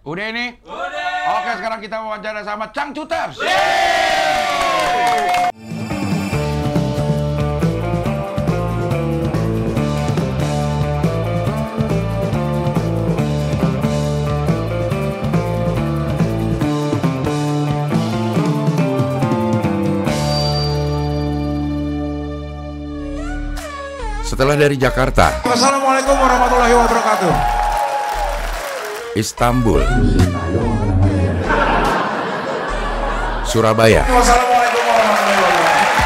Udah ini? Udah. Oke, sekarang kita wawancara sama Cangcuters. Setelah dari Jakarta, Assalamualaikum warahmatullahi wabarakatuh. Istanbul, Surabaya. Wassalamualaikum warahmatullahi wabarakatuh.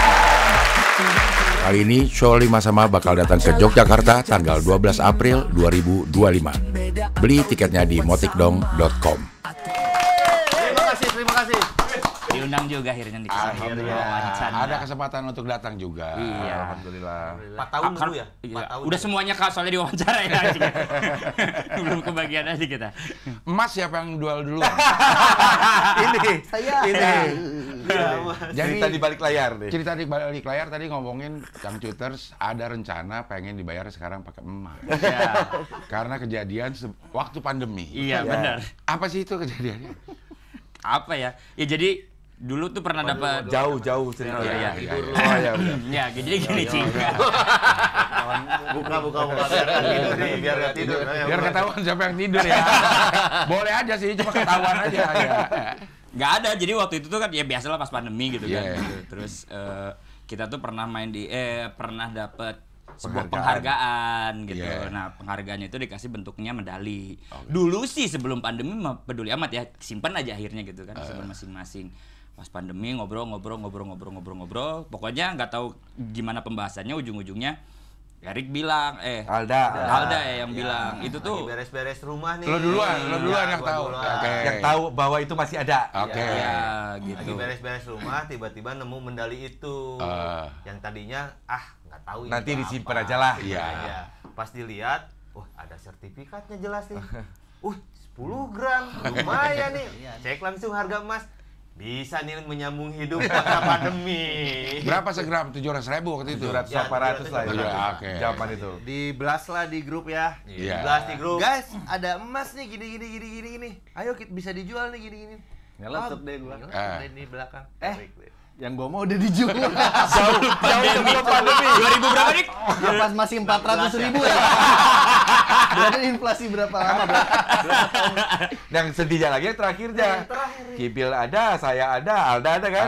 Kali ini Show 5 Sama bakal datang ke Yogyakarta tanggal 12 April 2025. Beli tiketnya di motikdong.com. Terima kasih. Diundang juga akhirnya di kesempatan wawancara. Ada kesempatan untuk datang juga. Iya. Alhamdulillah. 4 tahun dulu ya? Iya. 4 tahun. Udah semuanya soalnya diwawancara ya. Belum kebagian aja kita. Emas siapa yang dual duluan? Ini. Jadi Cerita di balik layar deh. cerita di balik layar tadi ngomongin Cangcuters ada rencana pengen dibayar sekarang pakai emas. Iya. Karena kejadian waktu pandemi. Iya, benar. Apa sih itu kejadiannya? Apa ya? Ya jadi dulu tuh pernah dapat Jauh cerita. Iya. Oh iya benar. Ya, jadi gini Cing. Buka biar nggak tidur nih, biar nggak tidur. Biar ketahuan siapa yang tidur ya. Boleh aja sih, cuma ketahuan aja ya. Nggak ada, jadi waktu itu tuh kan ya biasalah pas pandemi gitu kan. Iya. Gitu. Terus kita tuh pernah pernah dapet sebuah Penghargaan. penghargaan gitu. Iya. Nah, penghargaannya itu dikasih bentuknya medali. Dulu sih sebelum pandemi mah peduli amat ya, simpan aja akhirnya gitu kan, simpan masing-masing. Pas pandemi ngobrol, pokoknya nggak tahu gimana pembahasannya, ujung-ujungnya Erik bilang, Alda ya yang bilang itu tuh Lagi beres-beres rumah nih. Lo duluan yang gua tahu. duluan. Oke. Yang tahu bahwa itu masih ada. Oke. ya Lagi gitu. beres-beres rumah, tiba-tiba nemu medali itu. Yang tadinya nggak tahu ini Nanti apa. disimpan aja lah. Iya. Pas dilihat, ada sertifikatnya jelas nih. 10 gram, lumayan nih. Cek langsung harga emas. Bisa nih menyambung hidup pasca pandemi. Berapa segram? 700.000 waktu itu. 700 Ya, 800 lah. 700. Oke. Zaman itu. Di blast lah di grup ya. Iya. Belas di grup. Guys, ada emas nih gini. Ayo kita bisa dijual nih gini. Ngeletep deh gua. Ada di belakang. Yang gua mau udah dijual. Jauh sebelum pandemi. 2000 berapa nih? Ya pas masih 400.000 ya. Berarti inflasi berapa lama, Bro? Yang sedihnya lagi yang terakhirnya. Kibil ada, saya ada, Alda ada kan?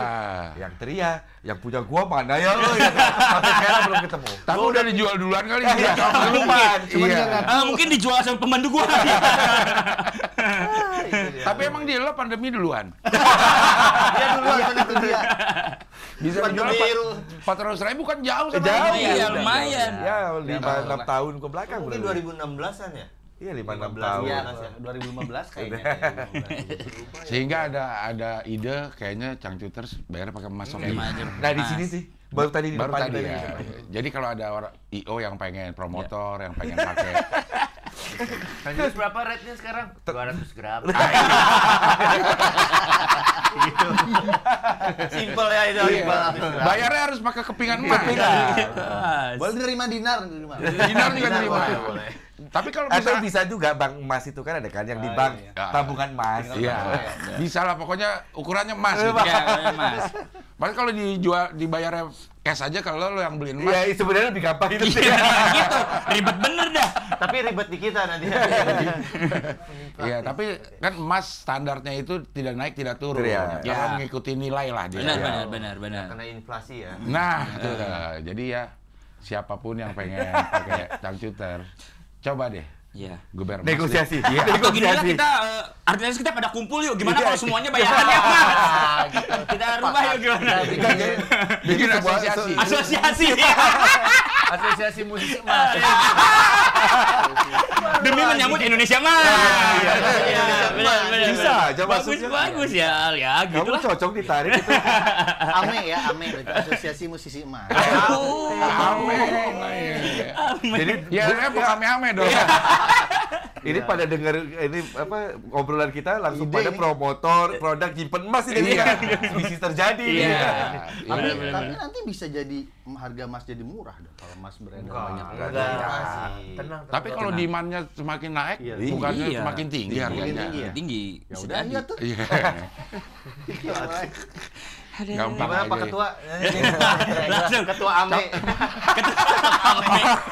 Yang teriak, yang punya gua mana ya lo? Sampai sekarang belum ketemu. Tapi udah dijual duluan kali Iya, kelupaan. Cuman Iya. dia nggak Mungkin dijual sama pembantu gua. Tapi emang dia lo pandemi duluan. dia duluan kan itu dia. Bisa dijual 400.000 kan jauh sama Jauh. ini. Iya, lumayan. Ya, 5-6 tahun ke belakang. Mungkin berarti. 2016-an ya? Iya, 5-6 15 tahun. Iya, ya. 2015 kayaknya. Sehingga ada ide kayaknya Cangcuters bayar pakai emas. Oke. Nah, di sini sih. Baru tadi di Baru depan tadi tadi. ya. Jadi kalau ada orang IO yang pengen promotor, yang pengen pakai Terus berapa rate-nya sekarang? 200 gram. Simpel ya itu. bayarnya harus pakai kepingan emas. Boleh nerima dinar. Dinar juga terima. Boleh. Tapi kalau Atau bisa bisa juga bank emas itu kan ada kan yang di bank tabungan emas. iya, bisa lah pokoknya ukurannya emas gitu. Ya, Mas. Mas kalau dibayarnya cash aja kalau lo yang beliin emas. Iya, sebenarnya lebih gampang itu sih. Gitu. Ribet bener dah. Tapi ribet di kita nanti. Iya, tapi kan emas standarnya itu tidak naik tidak turun. Iya. Kalau Ya. mengikuti nilai lah dia. Benar. Karena inflasi ya. Nah, itu jadi ya siapapun yang pengen pakai Cangcuter, coba deh. Iya. Geber emas. Negosiasi. Iya. Atau gini lah kita artinya kita pada kumpul yuk. Gimana kalau semuanya bayarannya Mas? Kita rubah yuk gimana? Bikin asosiasi. Asosiasi. Asosiasi musisi emas. Demi menyambut Indonesia Mas. Iya, benar. Bisa aja masuknya. Bagus ya, ya gitu Kamu lah. cocok ditarik itu. Ame berarti asosiasi musisi emas. Ame. Jadi ya saya ame-ame dong. Ini Iya. pada denger ini apa obrolan kita langsung Ide pada ini. promotor produk nyimpen emas ini Iya. bisnis terjadi. Iya. Tapi nanti bisa jadi harga emas jadi murah dong kalau emas beredar banyak. Tenang. Tapi kalau demand-nya semakin naik, Iya. bukannya Iya. semakin tinggi harganya. tinggi ya? Tinggi. Ya Bisa udah jadi. iya tuh. Iya. Gampang Gimana Pak aja. Ketua? Langsung. Ketua AME.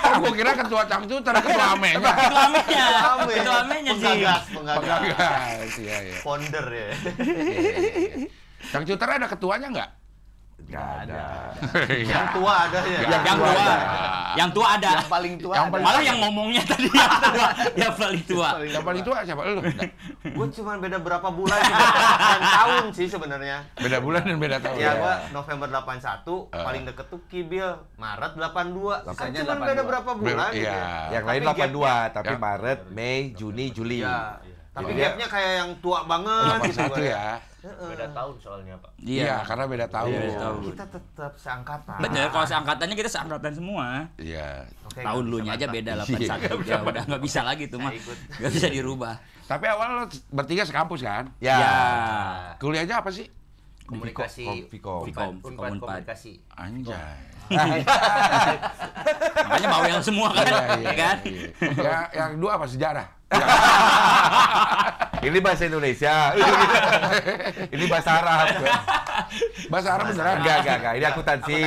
Oh, gua kira ketua Cangcuter, ketua amenya. Ketua amenya. AME. Ketua amenya sih. Penggagas. Guys, iya, iya. Founder ya. Cangcuter ada ketuanya nggak? Nggak ada. Yang tua ada ya. Yang tua. Yang tua ada. Yang paling tua Yang ada. paling- Malah yang ngomongnya tadi yang tua. Yang paling tua. Yang paling tua siapa? Lu? Gue cuma beda berapa bulan juga. Dan tahun sih sebenarnya. Beda bulan dan beda tahun. Ya gua November 81, paling deket tuh Kibil Maret 82. Kan Sisanya cuma 82. beda berapa bulan gitu Iya. ya. Yang lain Tapi 82, tapi Ya. Maret, Mei, Juni, Juli. Iya. Tapi Jadi dia- gapnya kayak yang tua banget gitu. 81 Gua ya. Beda tahun soalnya, Pak. Iya, karena beda tahun. Iya, beda tahun. Kita tetap seangkatan. Bener, kalau seangkatannya kita seangkatan semua. Iya. Oke, Tahun nggak lu bisa nya aja bantah. beda 81. Ya udah nggak bisa lagi tuh mah. Saya ikut. Nggak bisa dirubah. Tapi awal lo bertiga sekampus kan? Ya. Ya. Kuliahnya apa sih? Komunikasi Vkom. Vkom. Unpad Unpad. komunikasi. Anjay. Makanya bawel semua kan, ya kan? Iya. Ya, yang dua apa sejarah? Ini bahasa Indonesia. Ini bahasa Arab. Bahasa Arab beneran? Enggak. Ini akuntansi.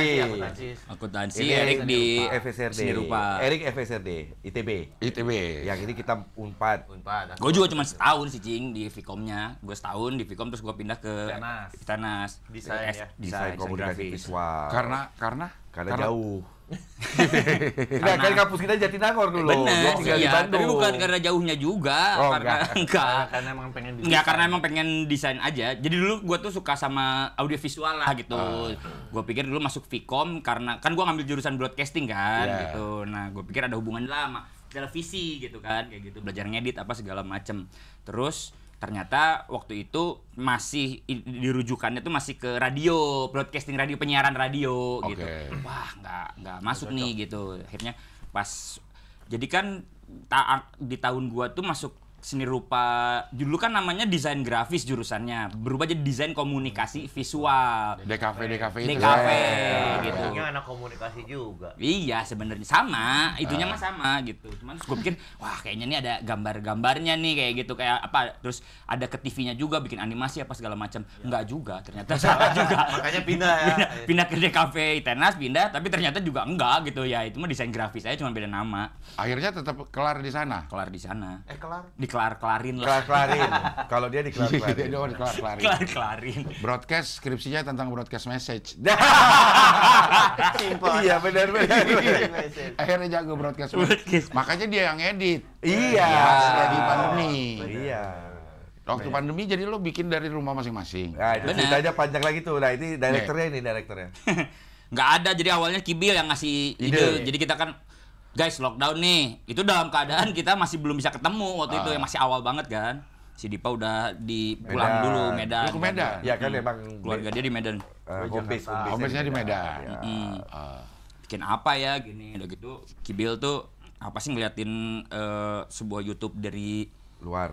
Akuntansi, Ini Erik di FSRD. seni rupa. Erik FSRD, ITB. ITB. Yang ini kita Unpad. Unpad. Gue juga cuma setahun sih Cing di Vkomnya. Gue setahun di Vkom terus gue pindah ke Tenas. Tenas. Desain ya? Desain komunikasi grafis. visual. Karena jauh. Enggak, kan kampus kita Jatinangor dulu. Gua Bener, tinggal di iya, tapi Bandung. bukan karena jauhnya juga, Oh, karena enggak. Karena emang pengen Enggak, karena emang pengen desain aja. Jadi dulu gue tuh suka sama audiovisual lah gitu. Gue pikir dulu masuk Vkom karena kan gue ngambil jurusan broadcasting kan Iya. gitu. Nah, gue pikir ada hubungan lah sama televisi gitu kan, kayak gitu, belajar ngedit apa segala macem. Terus ternyata waktu itu masih dirujukannya tuh masih ke radio, broadcasting radio, penyiaran radio gitu. Oke. Wah, nggak masuk nih gitu. Akhirnya pas jadi kan di tahun gua tuh masuk seni rupa, dulu kan namanya desain grafis jurusannya, berubah jadi desain komunikasi visual. DKV itu. DKV Ya. gitu. Ujungnya anak komunikasi juga. Iya sebenarnya sama, itunya mah sama gitu. Cuman terus gue pikir, wah kayaknya nih ada gambar-gambarnya nih kayak gitu, kayak apa? Terus ada ke TV-nya juga bikin animasi apa segala macam. Enggak juga, ternyata salah juga. Makanya pindah ya. Pindah ke DKV Tenas, pindah, tapi ternyata juga enggak gitu ya. Itu mah desain grafis aja, cuma beda nama. Akhirnya tetap kelar di sana. Kelar di sana. Kelar. Dikelar-kelarin lah. Kelar-kelarin. Kalau dia Dia dikelar-kelarin. doang dikelar-kelarin. Kelar-kelarin. Broadcast skripsinya tentang broadcast message. Simpel. Iya, benar. Akhirnya jago broadcast Broadcast. message. Makanya dia yang edit. Iya. Pas lagi pandemi. Iya. Waktu pandemi jadi lo bikin dari rumah masing-masing. Nah, itu Benar. ceritanya panjang lagi tuh. Nah, ini direkturnya. Nggak ada, jadi awalnya Kibil yang ngasih ide. Jadi kita kan, guys lockdown nih. Itu dalam keadaan kita masih belum bisa ketemu waktu itu, yang masih awal banget kan. Si Dipa udah pulang Medan. dulu Medan. Lu ke Medan? Ya kan emang Keluarga dia di Medan. home base-nya di Medan. Mm. Bikin apa ya gini, udah gitu Kibil tuh apa sih ngeliatin sebuah YouTube dari luar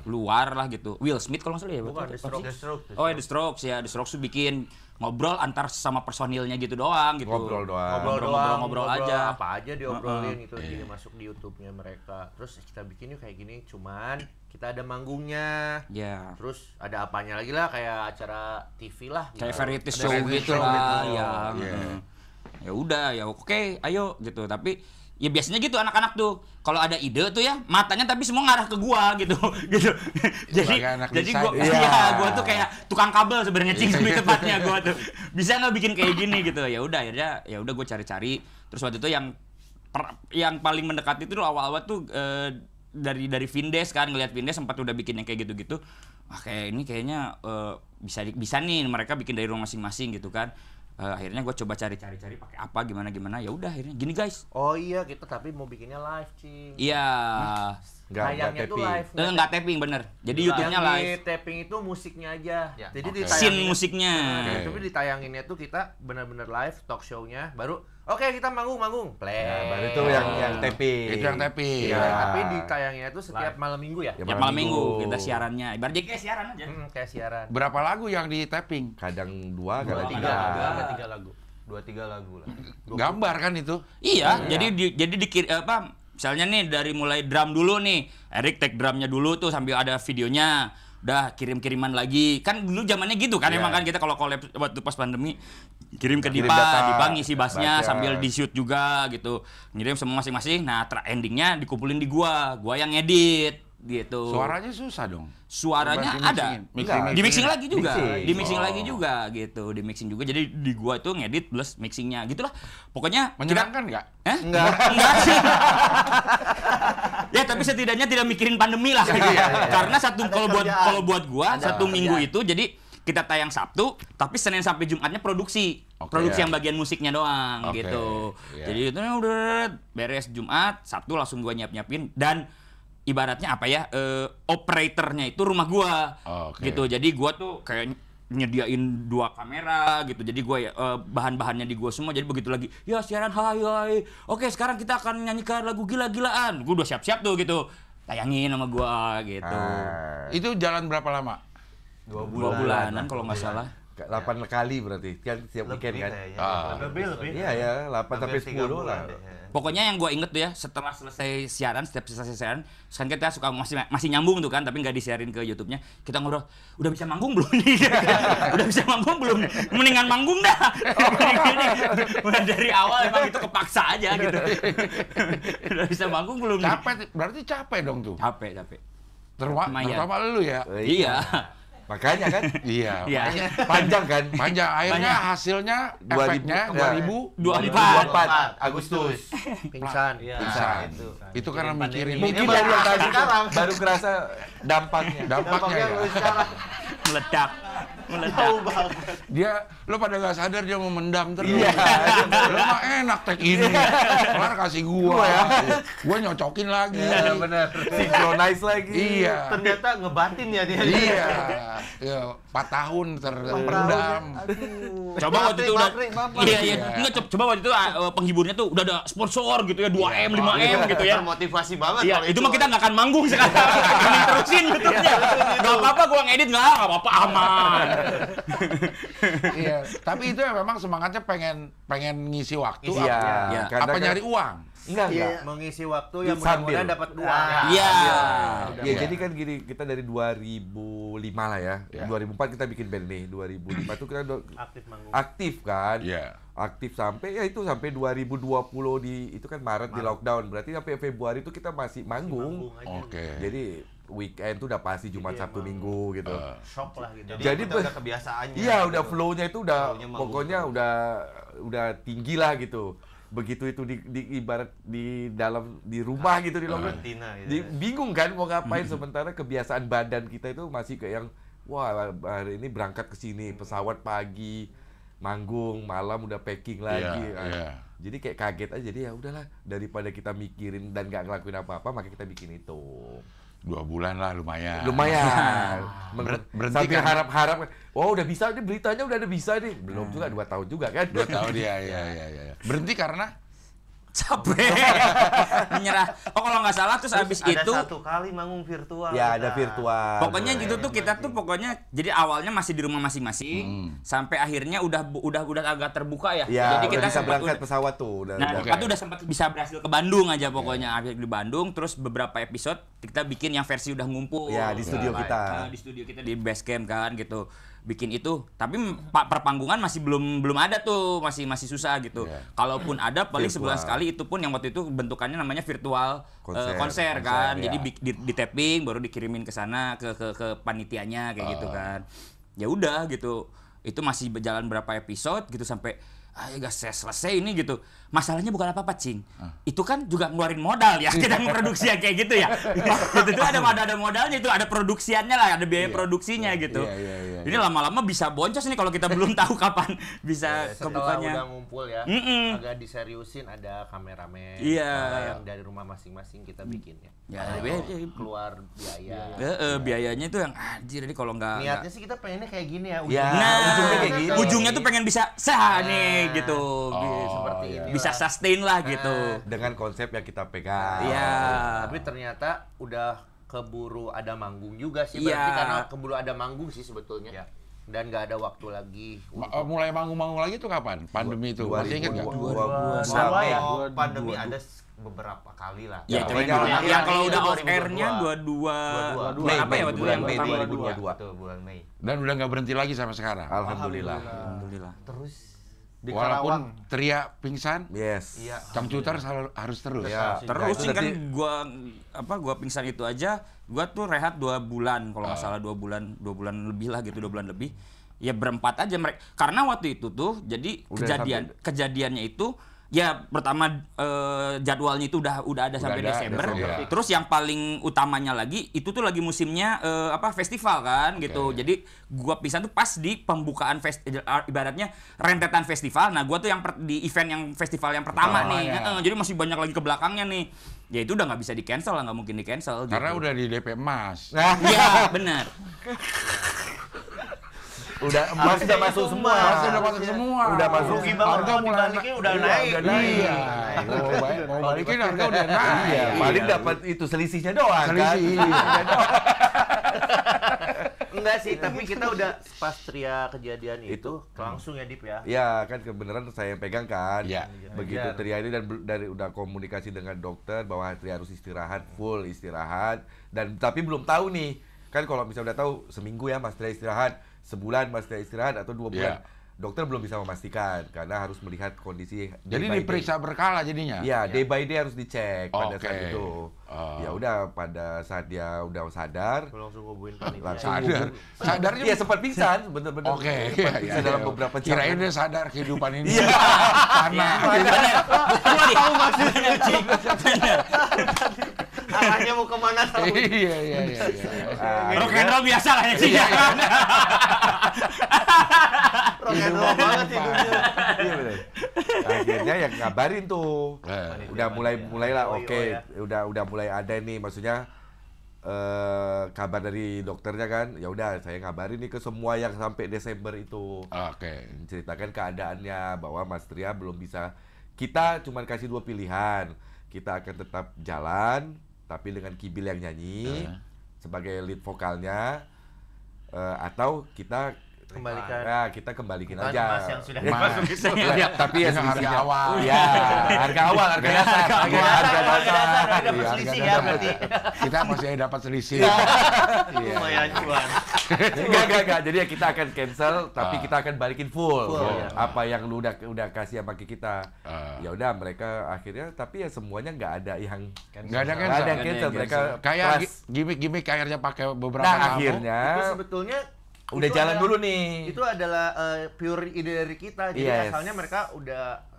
lah gitu. Will Smith kalau nggak salah ya. Bukan, betul. The Strokes. Oh ya The Strokes ya, The Strokes tuh bikin ngobrol antar sama personilnya gitu doang gitu. Ngobrol doang. Ngobrol aja. Apa aja diobrolin itu jadi masuk di YouTube-nya mereka. Terus kita bikin yuk kayak gini, cuman kita ada manggungnya. Ya. Terus ada apanya lagi lah kayak acara TV lah. Kayak gitu. variety Ada show variety gitu show lah gitu. ya. Iya. Ya udah ya oke, ayo gitu. Tapi ya biasanya gitu anak-anak tuh kalau ada ide tuh ya matanya tapi semua ngarah ke gua gitu gitu. Jadi Sebagai anak gua desain. iya gua tuh kayak tukang kabel sebenarnya Cing lebih tepatnya gua tuh. Bisa nggak bikin kayak gini gitu. Ya udah akhirnya ya udah gua cari-cari. Terus waktu itu yang paling mendekat itu awal-awal tuh dari Vindes kan, ngelihat Vindes sempat udah bikin yang kayak gitu-gitu. Wah kayak ini kayaknya bisa nih mereka bikin dari rumah masing-masing gitu kan. Akhirnya gue coba cari-cari pakai apa gimana ya udah akhirnya gini guys. Oh iya kita tapi mau bikinnya live Cing. Iya. Tayangnya tuh live. Nggak tapping bener. Jadi YouTube-nya Yang live. di tapping itu musiknya aja. Ya. Jadi Oke. ditayangin Scene musiknya. Tapi ditayanginnya tuh kita benar-benar live talk show-nya baru Oke, kita manggung. Play. Nah, baru itu yang taping. Itu yang taping. Iya, Iya. tapi ditayangnya itu setiap malam minggu ya? Ya, Ya malam minggu kita siarannya. Ibaratnya kayak siaran aja. Kayak siaran. Berapa lagu yang di tapping? Kadang 2, kadang 3. Ada 3 lagu. 2-3 lagu lah. Gambar kan itu? Iya, jadi misalnya nih dari mulai drum dulu nih, Erik take drumnya dulu tuh sambil ada videonya, udah kirim-kiriman lagi. Kan dulu zamannya gitu kan, emang kan kita kalau collab waktu pas pandemi kirim ke Kirim Dipa, data, Dipa ngisi bassnya baca. sambil di shoot juga gitu, ngirim semua masing-masing. Nah endingnya dikumpulin di gua yang ngedit gitu. Suaranya susah dong. Suaranya Di ada, mixing. di mixing lagi juga, Mixing. di mixing lagi juga gitu, di mixing juga. Jadi di gua itu ngedit plus mixingnya gitulah. Pokoknya Menyenangkan nggak? Enggak sih. Ya tapi setidaknya tidak mikirin pandemi lah. Karena kalau buat gua satu minggu itu jadi kita tayang Sabtu, tapi Senin sampai Jumatnya produksi. Oke. Produksi yang bagian musiknya doang Oke. gitu. Iya. Jadi itu udah beres Jumat, Sabtu langsung gua nyiapin dan ibaratnya apa ya, operatornya itu rumah gua. Oke. Gitu. Jadi gua tuh kayak nyediain 2 kamera gitu. Jadi gua bahan-bahannya di gua semua. Jadi begitu lagi, ya siaran hai. Oke, sekarang kita akan nyanyikan lagu gila-gilaan. Gua udah siap-siap tuh gitu. Tayangin sama gua gitu. Itu jalan berapa lama? 2 2 bulanan kalau nggak salah. 8 kali berarti kan tiap weekend kan. Lebih. Iya ya, 8 sampai 10 lah. Pokoknya yang gue inget tuh ya, setelah selesai siaran, setiap selesai siaran, kan kita suka masih nyambung tuh kan, tapi nggak disiarin ke YouTube-nya. Kita ngobrol, udah bisa manggung belum nih? Udah bisa manggung belum nih? Mendingan manggung dah. Udah dari awal emang itu kepaksa aja gitu. Udah bisa manggung belum nih? Capek, berarti capek dong tuh. Capek. Terutama lu ya. Iya. Makanya kan Iya. Iya. panjang kan. Panjang akhirnya hasilnya 2000, efeknya 24 Agustus. Pingsan. Iya, Pingsan. itu. Itu karena mikirin Mungkin Ini dari yang baru tadi sekarang. baru kerasa dampaknya. dampaknya ya. baru sekarang. meledak. Tahu banget. Dia lo pada gak sadar dia mau mendam terus. Iya. Lo mah enak tag ini. Kelar kasih gua. Gua nyocokin lagi. Iya benar. Synchronize lagi. Iya. Ternyata ngebatin ya dia. Iya. Ya, 4 tahun terendam. Coba waktu itu udah iya. Enggak, coba waktu itu penghiburnya tuh udah ada sponsor gitu ya, 2M, 5M gitu ya. Termotivasi banget Iya, kalau itu mah kita nggak akan manggung sekarang. Mending terusin YouTube-nya. Nggak apa-apa gua ngedit, nggak apa-apa, aman. Iya, tapi itu ya memang semangatnya pengen ngisi waktu. Iya. Iya. Karena Apa kan- nyari uang? Enggak. Mengisi waktu yang Sambil. mudah-mudahan dapat uang. Iya. Ya jadi kan gini, kita dari 2005 lah ya. Iya. 2004 kita bikin band nih. 2005 tuh kita aktif manggung. aktif kan. Iya. Aktif sampai ya itu sampai 2020 itu kan Maret di lockdown. Berarti sampai Februari itu kita masih manggung. Oke. Jadi weekend tuh udah pasti Jumat, Sabtu, Minggu gitu. Shock lah gitu. Jadi Jadi udah kebiasaannya. Iya, gitu. udah flow-nya itu udah Flow-nya manggung. pokoknya udah tinggi lah gitu. Begitu itu di ibarat di dalam di rumah gitu di lockdown. Karantina gitu. Bingung kan mau ngapain sementara kebiasaan badan kita itu masih kayak yang wah hari ini berangkat ke sini pesawat pagi manggung malam udah packing lagi. Iya, iya. Jadi kayak kaget aja, jadi ya udahlah daripada kita mikirin dan nggak ngelakuin apa-apa maka kita bikin itu. 2 bulan lah lumayan. Lumayan. Berhenti Sambil kan? harap-harap, oh udah bisa nih beritanya udah ada bisa nih. Belum juga 2 tahun juga kan. 2 tahun dia, iya. Berhenti karena Capek. Menyerah. Oh, kalau nggak salah terus abis Ada itu satu kali manggung virtual. Ya kita. ada virtual. pokoknya gitu tuh kita tuh pokoknya jadi awalnya masih di rumah masing-masing sampai akhirnya udah agak terbuka ya. Ya, Jadi kita bisa sempat berangkat pesawat tuh. Nah, udah. kita tuh udah sempat bisa berhasil ke Bandung aja pokoknya. Akhirnya di Bandung, terus beberapa episode kita bikin yang versi udah ngumpul. Ya, di studio kita. Di studio kita di Basecamp kan gitu. Bikin itu, tapi perpanggungan masih belum ada tuh, masih susah gitu. Kalaupun ada paling Virtual. sebulan sekali, itu pun yang waktu itu bentukannya namanya virtual Konser, kan. ya. Jadi di tapping baru dikirimin ke sana ke panitianya kayak gitu kan. Ya udah gitu. Itu masih berjalan berapa episode gitu sampai gak selesai ini gitu. Masalahnya bukan apa-apa, Cing. Itu kan juga ngeluarin modal ya, kita produksi yang kayak gitu ya. Itu tuh ada modalnya, itu ada produksiannya lah, ada biaya produksinya gitu. Iya. Ini lama-lama bisa boncos nih kalau kita belum tahu kapan bisa Setelah kebukanya. udah ngumpul ya, Mm-mm. agak diseriusin ada kameramen. Iya. ada yang dari rumah masing-masing kita bikin ya. Ya, Keluar biaya. biayanya itu yang anjir, jadi kalau nggak Niatnya sih kita pengennya kayak gini ya. Ya, Nah, ujungnya kayak gini. ujungnya tuh pengen bisa sah nih naik gitu. Seperti ini. Bisa sustain lah gitu. Dengan konsep yang kita pegang. Iya. Tapi ternyata udah keburu ada manggung juga sih, Iya. berarti karena keburu ada manggung sih sebetulnya. Dan nggak ada waktu lagi. Mulai manggung-manggung lagi tuh kapan? Pandemi itu. Masih ingat nggak? 2021 ya. Pandemi ada beberapa kali lah. Ya, cuman pokoknya yang kalau udah off 2022. air-nya 22 bulan apa ya waktu itu bulan yang Mei pertama? 2022. Betul, bulan Mei. Dan udah nggak berhenti lagi sampai sekarang. Alhamdulillah. Alhamdulillah. Terus Di Walaupun Karawang. teriak pingsan, Yes. iya. computer harus terus. Ya. Terus itu sih kan nanti- gua pingsan itu aja, gua tuh rehat 2 bulan kalau nggak salah 2 bulan lebih lah gitu, 2 bulan lebih. Ya berempat aja mereka. Karena waktu itu tuh jadi Udah kejadiannya itu ya pertama jadwalnya itu udah ada sampai ada, Desember. Desember. Terus yang paling utamanya lagi itu tuh lagi musimnya festival kan gitu. Jadi gua pingsan tuh pas di pembukaan ibaratnya rentetan festival. Nah, gua tuh yang di event yang festival yang pertama nih. Jadi masih banyak lagi ke belakangnya nih. Ya itu udah nggak bisa di cancel lah, nggak mungkin di cancel. Karena gitu. udah di DP emas. Iya benar. Udah emas udah masuk semua. Emas udah masuk semua. Udah masuk. Rugi banget Harga kalau mulai dibalikin udah naik. Udah naik. Iya. Mau balikin harga udah naik. Iya, paling dapat itu selisihnya doang kan. Selisih. Enggak sih, tapi kita udah pas Tria kejadian itu langsung ya Dip ya. Ya kan kebenaran saya yang pegang kan. Iya. Begitu Tria ini dan dari udah komunikasi dengan dokter bahwa Tria harus istirahat, full istirahat, dan tapi belum tahu nih. Kan kalau misalnya udah tahu seminggu ya Mas Tria istirahat, sebulan Mas Tria istirahat atau 2 bulan. Iya. Dokter belum bisa memastikan karena harus melihat kondisi day Jadi by day. diperiksa berkala jadinya. Iya, day by day harus dicek pada saat Oke. itu. Oh. Ya udah pada saat dia udah sadar, Langsung hubungin panitia. Sadar. Sadarnya iya sempat pingsan, bener-bener. Oke, Sempat iya, pingsan iya. dalam beberapa jam. Kirain dia sadar kehidupan ini. Iya. Tanah. Tahu maksudnya Cing. Bener. Arahnya mau kemana tahu. Iya, iya, iya. Rock and roll biasa lah ya Cing. Rock and roll banget hidupnya. Iya bener. Akhirnya yang ngabarin tuh. Udah mulailah Oh, oke, ya. udah mulai ada nih maksudnya kabar dari dokternya kan. Ya udah saya ngabarin nih ke semua yang sampai Desember itu. Oke. Menceritakan keadaannya bahwa Mas Tria belum bisa. Kita cuma kasih 2 pilihan. Kita akan tetap jalan tapi dengan Kibil yang nyanyi sebagai lead vokalnya atau kita Kembalikan. Ya, kita kembalikin Bukan aja. emas yang sudah Mas. dimasukin itu. Tapi ya Dengan harga selisihnya. awal. Iya, harga awal, harga dasar. Harga dasar, Iya, dapat selisih ya harga berarti. dasar. Kita masih dapat selisih. Iya. Lumayan cuan. Enggak. Jadi ya kita akan cancel, tapi kita akan balikin full. Full, ya. Apa yang lu udah kasih sama kita. Ah. Ya udah mereka akhirnya, tapi ya semuanya nggak ada yang Nggak ada nggak ada yang cancel. cancel. Mereka Kayak kelas. gimmick-gimmick akhirnya pakai beberapa Nah tamu. akhirnya Itu sebetulnya udah itu jalan adalah- dulu nih. Itu adalah pure ide dari kita. Jadi Yes. asalnya mereka udah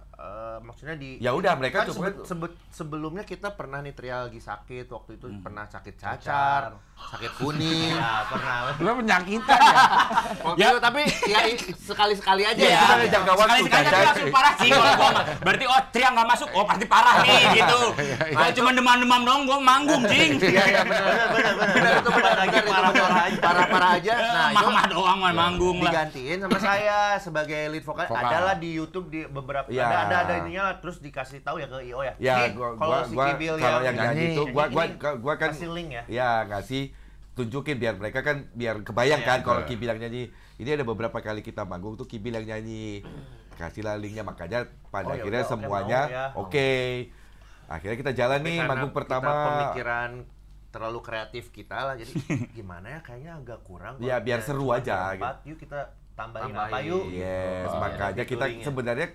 maksudnya di Ya udah mereka kan cuma sebelumnya kita pernah nih Tria lagi sakit waktu itu pernah sakit cacar, sakit kuning. Ya, pernah. Lu penyakitan ya? Waktu itu tapi ya sekali-sekali aja Iya, ya. Kita ada jangka waktu, sekali-sekali Cacar. tapi langsung parah sih kalau gua mah. Berarti Tria nggak masuk, pasti parah nih gitu. Kalau cuma demam-demam dong, gua manggung Cing. Iya benar itu parah-parah aja. Nah, itu Mama doang mah manggung lah. digantiin sama saya sebagai lead vokal. Vokal. Adalah di YouTube di beberapa Iya. ada ininya lah, terus dikasih tahu ya ke IO ya. Ya, Nih, kalau si Kibil kalau yang nyanyi itu gua kan kasih link ya. ya ngasih tunjukin biar mereka kan biar kebayang kan kalau Kibil yang nyanyi. Ini ada beberapa kali kita manggung tuh Kibil yang nyanyi. Kasihlah linknya, makanya pada Oh, ya akhirnya udah, oke, semuanya mau ya. oke. Akhirnya kita jalan Tapi nih karena manggung kita pertama. pemikiran terlalu kreatif kita lah, jadi gimana ya kayaknya agak kurang. Ya, kalau biar kita seru cuma aja, berempat, yuk kita tambahin apa Tambahin. yuk. Yes, Oh, makanya ada kita featuringnya. sebenarnya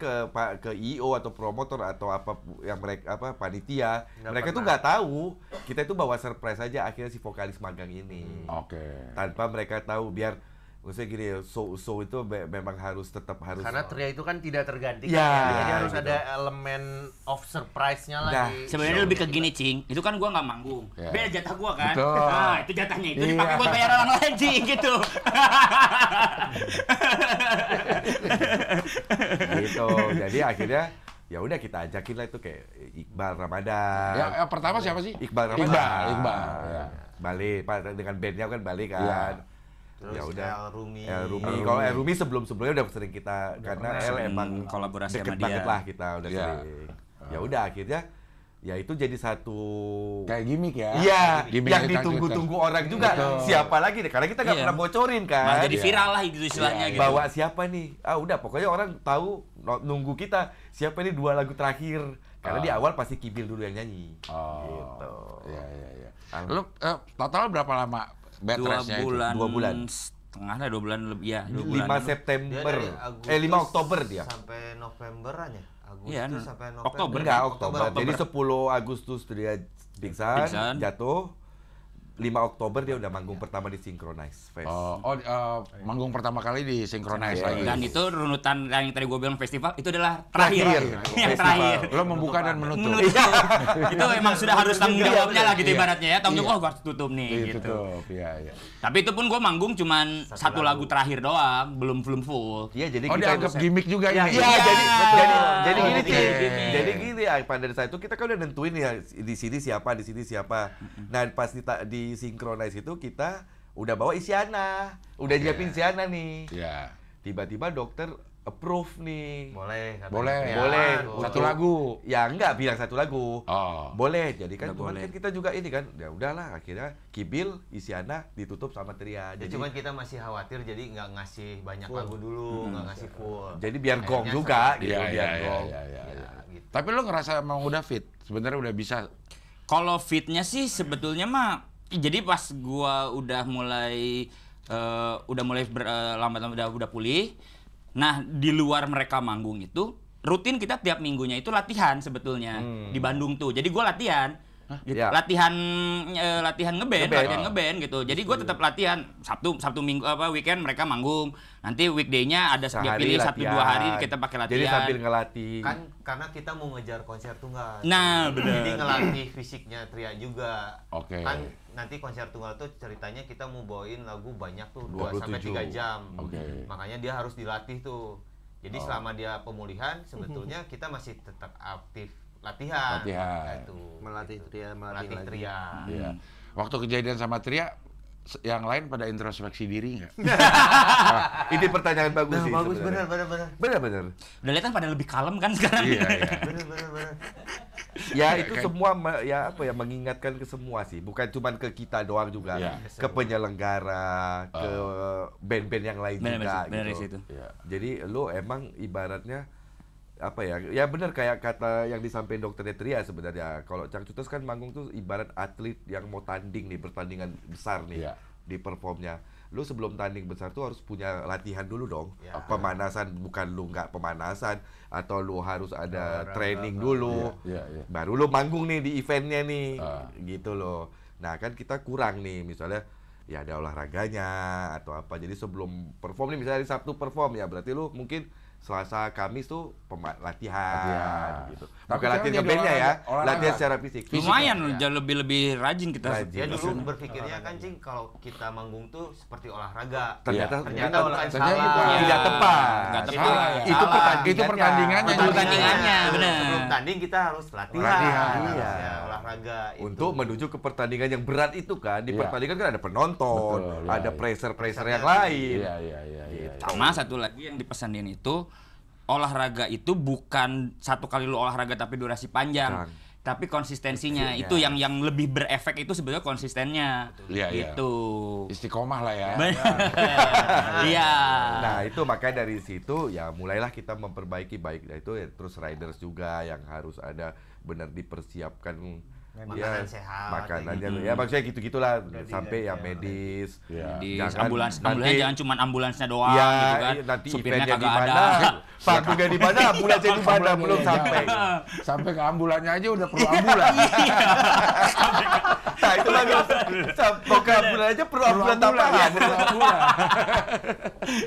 ke IO atau promotor atau apa yang mereka panitia, Nggak mereka tuh pernah. nggak tahu. Kita itu bawa surprise aja akhirnya si vokalis magang ini. Oke. Tanpa mereka tahu biar maksudnya gini, show itu memang tetap harus Karena Tria itu kan tidak tergantikan Ya, jadi harus gitu. ada elemen of surprise-nya lah Nah, di Sebenarnya show lebih ke kita. gini Cing, itu kan gua nggak manggung. Ya. Beda jatah gua kan. Betul. Nah, itu jatahnya itu Iya. dipakai buat bayar orang lain Cing gitu. gitu. Jadi akhirnya ya udah kita ajakin lah itu kayak Iqbal Ramadan. Yang pertama siapa sih? Iqbal Ramadan. Iqbal, ya. Balik dengan bandnya kan balik kan. Iya. Terus Ya udah. El Rumi. El Rumi, kalau El Rumi sebelumnya udah sering kita, karena El sering emang kolaborasi deket sama banget dia. lah kita udah Iya. sering. Ya udah akhirnya ya itu jadi satu Kayak gimmick ya. Iya, Gimmick yang kita- ditunggu-tunggu orang juga. Betul. Siapa lagi deh? Karena kita nggak Iya. pernah bocorin kan. Malah jadi Iya. viral lah gitu istilahnya gitu. Bawa siapa nih? Ah udah, pokoknya orang tahu nunggu kita. Siapa nih 2 lagu terakhir? Karena di awal pasti Kibil dulu yang nyanyi. Oh. Gitu. Iya, iya, iya. Lu total berapa lama bed 2 restnya itu? bulan. 2 bulan. Setengah lah 2 bulan lebih ya. 2 5 bulan. September. Dia dari Agustus 5 Oktober dia. sampai Novemberan ya. Agustus Iya, sampai November. Oktober. Enggak, Oktober. Oktober. Jadi 10 Agustus dia pingsan, Pingsan. jatuh. 5 Oktober dia udah manggung pertama di Synchronize Fest. Manggung pertama kali di Synchronize lagi. Dan itu runutan yang tadi gue bilang festival itu adalah terakhir. Terakhir. Yang Festival. terakhir. Lo membuka dan menutup. Itu emang sudah harus tanggung jawabnya lah gitu Iya. ibaratnya ya. Tanggung Iya. jawab, oh gue harus tutup nih Iya, gitu. tutup. Iya, iya. Tapi itu pun gue manggung cuman satu lagu terakhir doang, belum full. Iya, jadi Oh, kita dianggap gimmick juga Iya, ini. iya, jadi betul. jadi gini Oke. Ci. Jadi gini pada saat itu kita kan udah nentuin ya di sini siapa, di sini siapa. Nah, pas di Synchronize itu kita udah bawa Isyana, udah nyiapin Isyana nih. Iya. Tiba-tiba dokter approve nih. Boleh. katanya. Boleh. Ya, Boleh. tuh. Satu lagu. Ya enggak bilang satu lagu. Oh. Boleh. Jadi kan Udah cuman boleh. kan kita juga ini kan. Ya udahlah akhirnya Kibil, Isyana ditutup sama Tria. Ya, cuman kita masih khawatir jadi nggak ngasih banyak lagu dulu, nggak ngasih full. jadi biar gong Akhirnya juga sama- gitu, Iya, biar iya, iya, gong. iya, iya. Ya, gitu. Tapi lo ngerasa emang udah fit? Sebenarnya udah bisa. Kalau fitnya sih sebetulnya mah, jadi pas gua udah mulai lambat-lambat udah pulih. Nah, di luar mereka manggung itu rutin kita tiap minggunya itu latihan sebetulnya di Bandung tuh. Jadi gua latihan. Gitu. Ya. Latihan ngeband, Ngeband. latihan ngeband gitu. Jadi gua tetap latihan Sabtu Minggu weekend mereka manggung. Nanti weekday-nya ada dia Sehari pilih latihan. 1-2 hari kita pakai latihan. Jadi sambil ngelatih. Kan karena kita mau ngejar konser tunggal. Nah, bener. Jadi ngelatih fisiknya Tria juga. Oke. Kan nanti konser tunggal tuh ceritanya kita mau bawain lagu banyak tuh 2 sampai 27. 3 jam. Oke. Makanya dia harus dilatih tuh. Jadi selama dia pemulihan sebetulnya kita masih tetap aktif latihan. Latihan. Itu. Melatih Tria, Melatih lagi. Tria. Iya. Waktu kejadian sama Tria, yang lain pada introspeksi diri nggak? Ini pertanyaan bagus Nah, sih. bagus sebenarnya. benar. Benar-benar. Udah lihat kan pada lebih kalem kan sekarang. Iya, iya. Benar. Ya itu semua ya apa ya mengingatkan ke semua sih, bukan cuma ke kita doang juga, Iya. ke penyelenggara, ke band-band yang lain juga Bener gitu. itu. Iya. Jadi lu emang ibaratnya apa ya? Ya benar kayak kata yang disampaikan Dokter Tria sebenarnya. Kalau Cangcutus kan manggung tuh ibarat atlet yang mau tanding nih, pertandingan besar nih Iya. di performnya. Lu sebelum tanding besar tuh harus punya latihan dulu dong. Ya. Pemanasan, bukan lu nggak pemanasan atau lu harus ada training dulu. Iya, iya. Baru lu manggung nih di eventnya nih. Ah. Gitu loh. Nah, kan kita kurang nih misalnya ya ada olahraganya atau apa. Jadi sebelum perform nih misalnya hari Sabtu perform ya berarti lu mungkin Selasa, Kamis tuh latihan gitu. Tapi Bukan latihan sekarang ke bandnya jadi ya, olahraga. latihan secara fisik. Lumayan Fisik, loh, ya. jauh lebih rajin kita. Rajin. Dia dulu berpikirnya kan Cing kalau kita manggung tuh seperti olahraga. Ternyata Ternyata bukan Ternyata salah. bukan. tidak tepat. Nggak Itu, tepat. itu, Salah. itu pertandingannya. Itu pertandingannya, bener. Sebelum tanding kita harus latihan. Latihan. Iya. Iya. Olahraga itu. Untuk menuju ke pertandingan yang berat itu kan. Di Iya. pertandingan kan ada penonton, Betul, iya, ada iya. pressure yang lain. Iya, iya, iya, iya. Sama satu lagi yang dipesanin itu olahraga itu bukan satu kali lu olahraga tapi durasi panjang. Bukan. Tapi konsistensinya Konsistennya. itu yang lebih berefek itu sebenarnya konsistennya. Iya, iya. Gitu. Istiqomah lah ya. Iya. Nah itu makanya dari situ ya mulailah kita memperbaiki baik. Nah, itu ya, terus riders juga yang harus ada benar dipersiapkan Makanan sehat. makanannya ya maksudnya gitu-gitulah sampai ya medis. Iya. Di Jangan ambulansnya nanti- jangan cuma ambulansnya doang Ya, gitu kan. iya, nanti Supirnya eventnya di kagak mana, ada. panggungnya di mana, ambulansnya di mana belum sampai. Sampai ke ambulannya aja udah perlu ambulan. Nah itu lagi mau ke ambulan aja perlu ambulan tambahan. Perlu ambulan.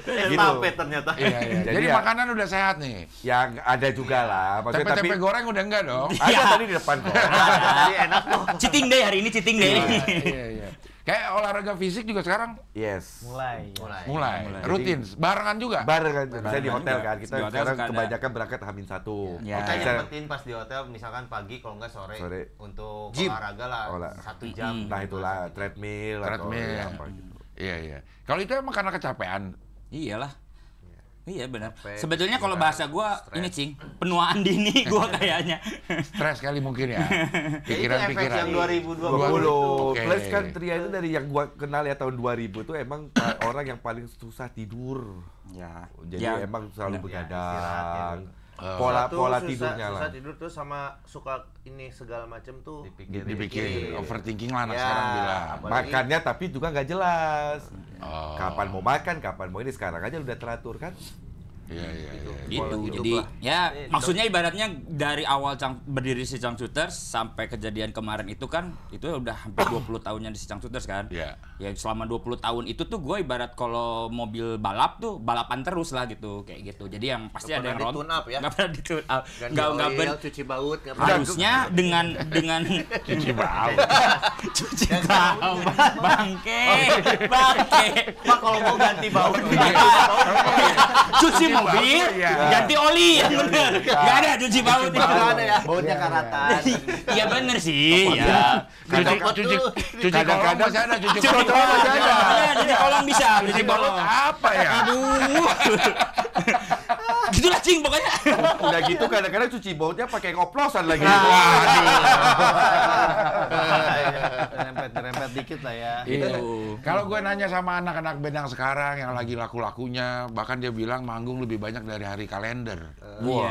Estafet ternyata. Iya, iya. Jadi Jadi ya- makanan udah sehat nih. Yang ada juga lah, maksudnya tapi Tempe-tempe goreng udah enggak dong? ada tadi di depan kok. Jadi enak tuh. Cheating day hari ini cheating day. Iya, iya. Kayak olahraga fisik juga sekarang Yes. Mulai. mulai. Rutin, barengan juga. Barengan, misalnya di hotel juga. kan, kita Di hotel sekarang suka ada. kebanyakan berangkat H-1. Ya. Kita Bisa- nyempetin pas di hotel misalkan pagi kalau nggak sore, Sore. untuk Gym. olahraga lah Olah. 1 jam. Nah itulah treadmill atau Treadmill. ya apa gitu. Iya. Kalau itu emang karena kecapean. Iyalah. Iya benar. Capek, Sebetulnya kalau pikiran, bahasa gua stres. ini cing, penuaan dini gua kayaknya. Stres kali mungkin ya. Ya, itu efek Pikiran-pikiran. yang 2020. 20. Oke. Plus kan Tria itu dari yang gua kenal ya tahun 2000 tuh emang orang yang paling susah tidur. Ya. Jadi Ya. emang selalu Benar. begadang. Satu, Pola Susah- tidurnya lah. susah tidur tuh sama suka ini segala macam tuh Dipikirin, overthinking lah anak Ya, sekarang bilang. apalagi- Makannya tapi juga nggak jelas. Oh. Kapan mau makan, kapan mau ini, sekarang aja udah teratur kan? Iya. Gitu. Pola hidup Jadi lah. ya maksudnya ibaratnya dari awal berdiri si Cangcuters sampai kejadian kemarin itu kan itu udah hampir 20 tahunnya di si Cangcuters kan. Iya. Ya selama 20 tahun itu tuh gue ibarat kalau mobil balap tuh balapan terus lah gitu kayak gitu. Jadi yang pasti Nggak ada yang pernah di-tune up ya? Nggak pernah di-tune up. Ganti Nggak oil, cuci baut, nggak pernah. harusnya dengan Cuci bau. cuci bau bangke. Pak kalau mau ganti baut Cuci mobil, ganti oli yang bener. Gak ada cuci baut itu. Nggak ada ya. bautnya karatan. Iya bener sih, ya. Cuci kolong masih ada, cuci Cuci kolong kolong masih ada. ya, cuci kolong bisa, cuci kolong. Apa ya? Aduh. Gitulah cing pokoknya. Udah gitu kadang-kadang cuci bautnya pakai oplosan lagi. Rempet dikit lah ya. Iya. Kalau gue nanya sama anak-anak band yang sekarang yang lagi laku-lakunya, bahkan dia bilang manggung lebih banyak dari hari kalender. Iya.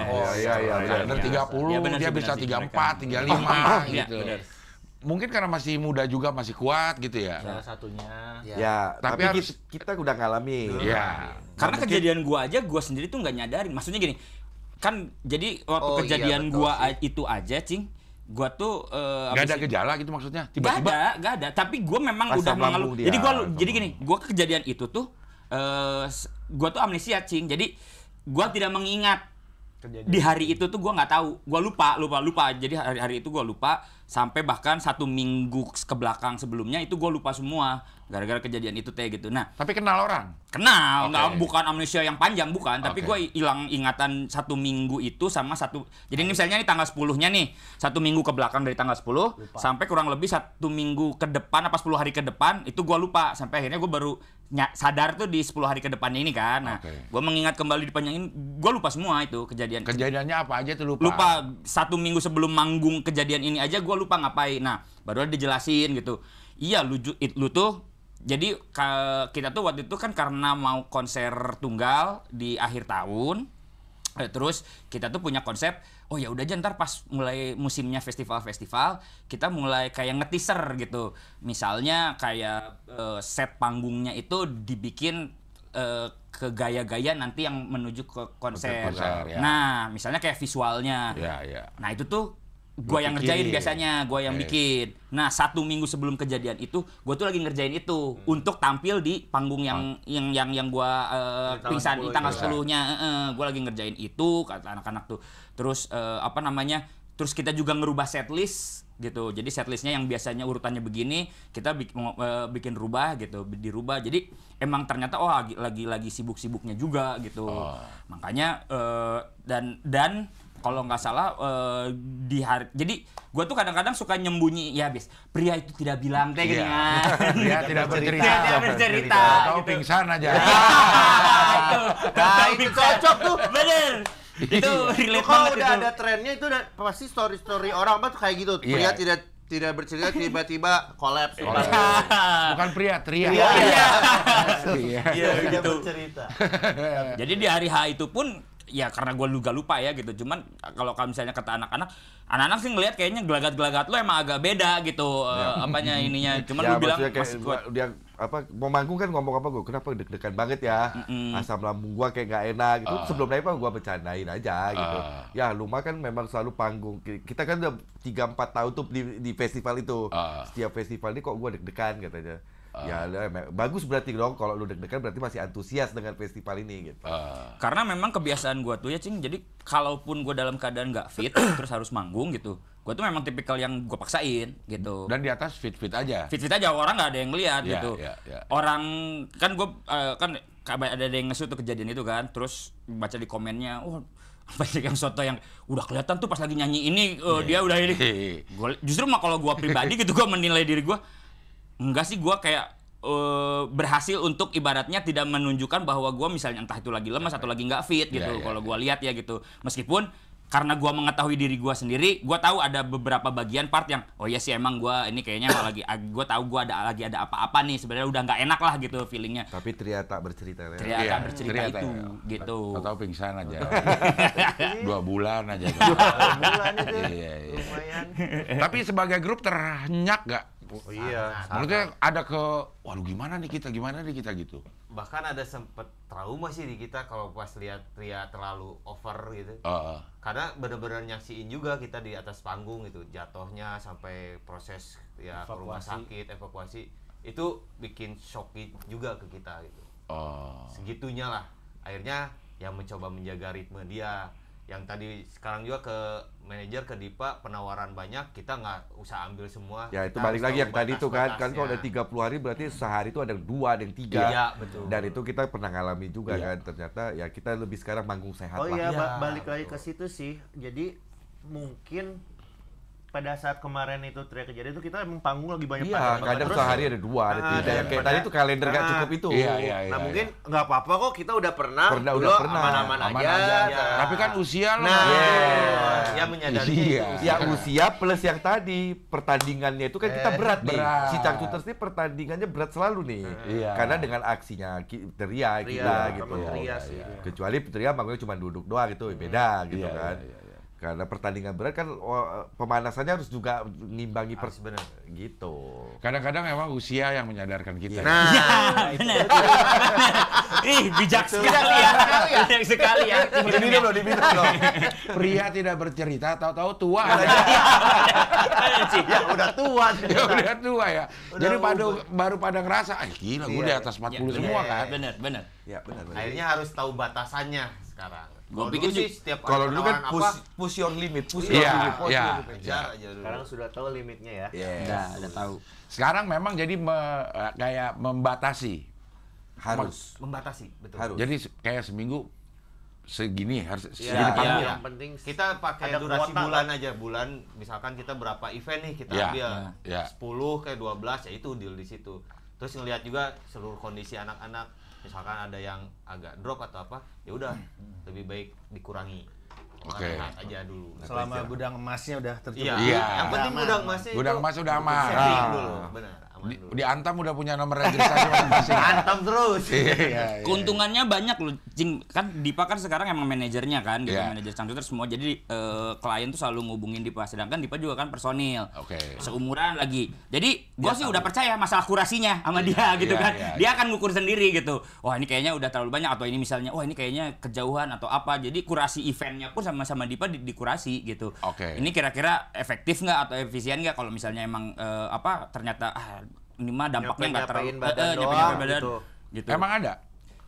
Kalender 30, Iya, benar dia sih, bisa benar sih 34, 35 Iya, gitu. benar. Mungkin karena masih muda juga, masih kuat gitu ya. Salah satunya. Ya, Tapi tapi harus- kita udah ngalamin. Iya. Karena kejadian gua aja gua sendiri tuh nggak nyadarin. Maksudnya gini, kan jadi waktu Oh, iya, kejadian betul gua sih. itu aja cing, gua tuh Gak apa ada sih? gejala gitu maksudnya? Gak Tiba-tiba? ada. Tapi gue memang Asam udah mengeluh. lambung dia. Jadi jadi gini, gue kejadian itu tuh, gue tuh amnesia cing. Jadi gue tidak mengingat di hari itu tuh gue nggak tahu. Gue lupa. Jadi hari itu gue lupa. Sampai bahkan 1 minggu ke belakang sebelumnya itu gue lupa semua. Gara-gara kejadian itu teh gitu. Nah, Tapi kenal orang? kenal, Oke. nggak bukan amnesia yang panjang bukan, tapi Oke. gue hilang ingatan 1 minggu itu sama satu. Jadi ini misalnya nih tanggal 10-nya nih, 1 minggu ke belakang dari tanggal 10 sampai kurang lebih 1 minggu ke depan apa 10 hari ke depan itu gue lupa sampai akhirnya gue baru sadar tuh di 10 hari ke depannya ini kan. Nah, Oke. gue mengingat kembali dipanjangin, gue lupa semua itu kejadian. Kejadiannya apa aja tuh lupa? Lupa 1 minggu sebelum manggung kejadian ini aja gue lupa ngapain. Nah, baru ada dijelasin gitu. Iya, lu tuh jadi kita tuh waktu itu kan karena mau konser tunggal di akhir tahun, terus kita tuh punya konsep, oh ya udah aja ntar pas mulai musimnya festival-festival kita mulai kayak nge-teaser gitu. Misalnya kayak set panggungnya itu dibikin ke gaya-gaya nanti yang menuju ke konser. Konser, ya. Nah, misalnya kayak visualnya. Ya. Nah itu tuh gue yang ngerjain pikirin. biasanya, gue yang Oke. bikin. Nah 1 minggu sebelum kejadian itu, gue tuh lagi ngerjain itu untuk tampil di panggung yang gue pingsan di tanggal 10-nya. Gue lagi ngerjain itu kata anak-anak tuh. Terus terus kita juga ngerubah setlist gitu. Jadi setlistnya yang biasanya urutannya begini, kita bikin rubah gitu, dirubah. Jadi emang ternyata lagi sibuk-sibuknya juga gitu. Makanya dan kalau nggak salah di hari, jadi gue tuh kadang-kadang suka nyembunyi ya bis pria itu tidak bilang teh gini kan. Dia tidak bercerita. Dia tidak bercerita. Tahu gitu. pingsan aja. Nah, itu cocok tuh. Bener. Itu relate Kalau banget udah itu. ada trennya itu udah pasti story orang apa tuh kayak gitu. Pria Iya. tidak bercerita tiba-tiba kolaps. Bukan pria, tria. Iya. Iya. Tidak bercerita. Jadi di hari H itu pun ya karena gue juga lupa ya gitu. Cuman kalau misalnya kata anak-anak sih ngelihat kayaknya gelagat-gelagat lo emang agak beda gitu apanya ininya. Cuman lu bilang maksudnya mas kayak dia mau manggung kan ngomong apa gue, kenapa deg-degan banget ya, asam lambung gua kayak nggak enak gitu. Sebelum naik gua bercandain aja gitu. Ya lu mah kan memang selalu panggung, kita kan udah 3-4 tahun tuh di festival itu. Setiap festival ini kok gua deg-degan katanya. Ya bagus berarti dong kalau lu deg-degan, berarti masih antusias dengan festival ini gitu. karena memang kebiasaan gue tuh ya cing, jadi kalaupun gue dalam keadaan nggak fit terus harus manggung gitu, gue tuh memang tipikal yang gue paksain gitu. Dan di atas fit-fit aja. Fit aja, orang nggak ada yang ngeliat Ya, gitu. ya. Orang kan gue kan ada yang nge-shoot tuh kejadian itu kan, terus baca di komennya, banyak yang soto yang udah kelihatan tuh pas lagi nyanyi ini dia udah ini. Gua, justru mah kalau gue pribadi gitu gue menilai diri gue, enggak sih, gue kayak berhasil untuk ibaratnya tidak menunjukkan bahwa gue misalnya entah itu lagi lemas atau lagi nggak fit gitu. Kalau gue lihat ya gitu. Meskipun karena gue mengetahui diri gue sendiri, gue tahu ada beberapa bagian part yang oh ya sih emang gue ini kayaknya gue tahu gue lagi ada apa-apa nih sebenarnya udah nggak enak lah gitu feelingnya. Tapi Tria tak bercerita. Tria tak bercerita itu gitu. Atau pingsan aja. 2 bulan aja. 2 bulan itu. Iya. Lumayan. Tapi sebagai grup ternyak gak? Oh iya. Maksudnya ada waduh gimana nih kita gitu. Bahkan ada sempet trauma sih di kita kalau pas lihat Tria terlalu over gitu. Karena bener-bener nyaksiin juga kita di atas panggung gitu, jatuhnya sampai proses ya ke rumah sakit, evakuasi itu bikin shock juga ke kita gitu. Segitunya lah. Akhirnya yang mencoba menjaga ritme dia. Yang tadi sekarang juga ke manajer, ke Dipa, penawaran banyak, kita nggak usah ambil semua. Ya itu Kita balik harus lagi tahu yang tadi itu kan kalau ada batas-batasnya. 30 hari berarti sehari itu ada 2, ada yang 3. Iya, betul. Dan itu kita pernah ngalami juga kan, ternyata ya kita lebih sekarang manggung sehat Oh lah. iya, Iya, balik lagi ke betul. situ sih. Jadi mungkin pada saat kemarin itu Tria kejadian itu kita emang panggung lagi banyak Iya, banget. kadang Terus, sehari ada 2, ada 3. dan Yang kayak pada- tadi itu kalender nggak cukup itu. Iya. Nah mungkin nggak apa-apa kok, kita udah pernah, Pernah, dulu udah pernah. aman-aman Aman aja. aja. Ya. Tapi kan usia lo. Nah, Ya menyadari Iya. Ya usia plus yang tadi pertandingannya itu kan kita berat nih. berat. Si Cangcuters ini pertandingannya berat selalu nih. Iya. Karena dengan aksinya Tria kita Tria, gitu. temen Tria sih. Kecuali Tria manggungnya cuma duduk doang gitu, beda gitu Iya, kan. iya. Karena pertandingan berat kan pemanasannya harus juga ngimbangi Harus bener. gitu. Kadang-kadang memang usia yang menyadarkan kita. Nah, Bener. Ih, bijak sekali ya. Bijak sekali ya. Diminum loh, diminum loh. Pria tidak bercerita, tahu-tahu tua. ya udah tua. Ya udah tua ya. Jadi baru pada ngerasa, gila gue di atas 40 semua kan. Bener. Ya benar. Akhirnya harus tahu batasannya sekarang. Gua Kalau pikir dulu sih setiap Kalau ada dulu kan penawaran push your limit, push Iya, your limit. iya. kejar aja dulu. Sekarang sudah tahu limitnya ya. Udah tahu. Sekarang memang jadi kayak membatasi. Harus. Membatasi, betul. Harus. Jadi kayak seminggu segini harus Iya, segini iya. panggung. Yang penting Kita pakai ada durasi kuota bulan aja, bulan misalkan kita berapa event nih kita Iya, ambil. iya. 10 kayak 12 ya itu deal di situ. Terus ngelihat juga seluruh kondisi anak-anak, misalkan ada yang agak drop atau apa, ya udah lebih baik dikurangi. Oke. Rehat aja dulu. selama gudang emasnya udah tercukupi. Iya, Iya. yang penting Aman, gudang aman. emasnya Gudang itu emas udah aman. saving Ah. dulu, benar, aman dulu. Di Antam udah punya nomor registrasi masing-masing. Antam terus. Iya. Keuntungannya banyak loh, Cing. Kan Dipa kan sekarang emang manajernya kan, gitu, Iya. manajer Cangcuters semua. Jadi klien tuh selalu ngubungin Dipa. Sedangkan Dipa juga kan personil. Oke. Seumuran lagi. Jadi gue sih udah percaya masalah kurasinya sama dia gitu Iya, kan. iya, Dia akan ngukur sendiri gitu. Wah ini kayaknya udah terlalu banyak atau ini misalnya, wah ini kayaknya kejauhan atau apa. Jadi kurasi eventnya pun sama Dipa dikurasi gitu. Oke. Ini kira-kira efektif nggak atau efisien nggak kalau misalnya emang ternyata ini mah dampaknya nggak terlalu Nyampe-nyampein badan nyampe-nyampe doang badan gitu. gitu. Emang ada?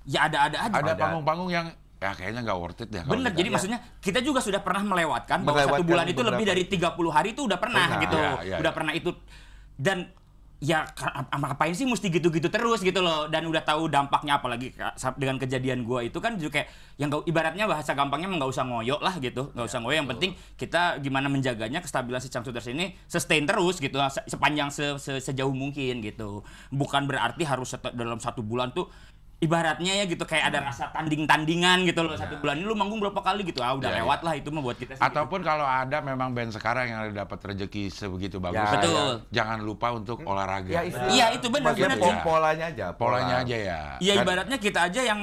Ya ada aja. Ada Ada. panggung-panggung yang ya kayaknya nggak worth it deh. kalau Bener, kita. jadi maksudnya kita juga sudah pernah melewatkan bahwa 1 Melewatkan bulan itu lebih beberapa. dari 30 hari itu udah pernah Pernah, gitu. iya, Udah iya. pernah itu. Dan ya ngapain sih mesti gitu-gitu terus gitu loh. Dan udah tahu dampaknya, apalagi dengan kejadian gua itu kan juga kayak yang ibaratnya bahasa gampangnya nggak usah ngoyo lah gitu. Nggak usah ngoyo, yang penting kita gimana menjaganya kestabilan si Cangcuters ini sustain terus gitu sepanjang sejauh mungkin gitu. Bukan berarti harus dalam 1 bulan tuh ibaratnya ya gitu kayak ada rasa tanding-tandingan gitu loh. 1 bulan ini lu manggung berapa kali gitu. Udah Iya, lewat lah itu mah buat kita sih. Ataupun kalau ada memang band sekarang yang dapat rezeki sebegitu bagus, Ya, Betul. jangan lupa untuk olahraga. Ya, Iya, itu benar, Maksudnya benar. polanya aja. Polanya aja ya. Ya Kan- ibaratnya kita aja yang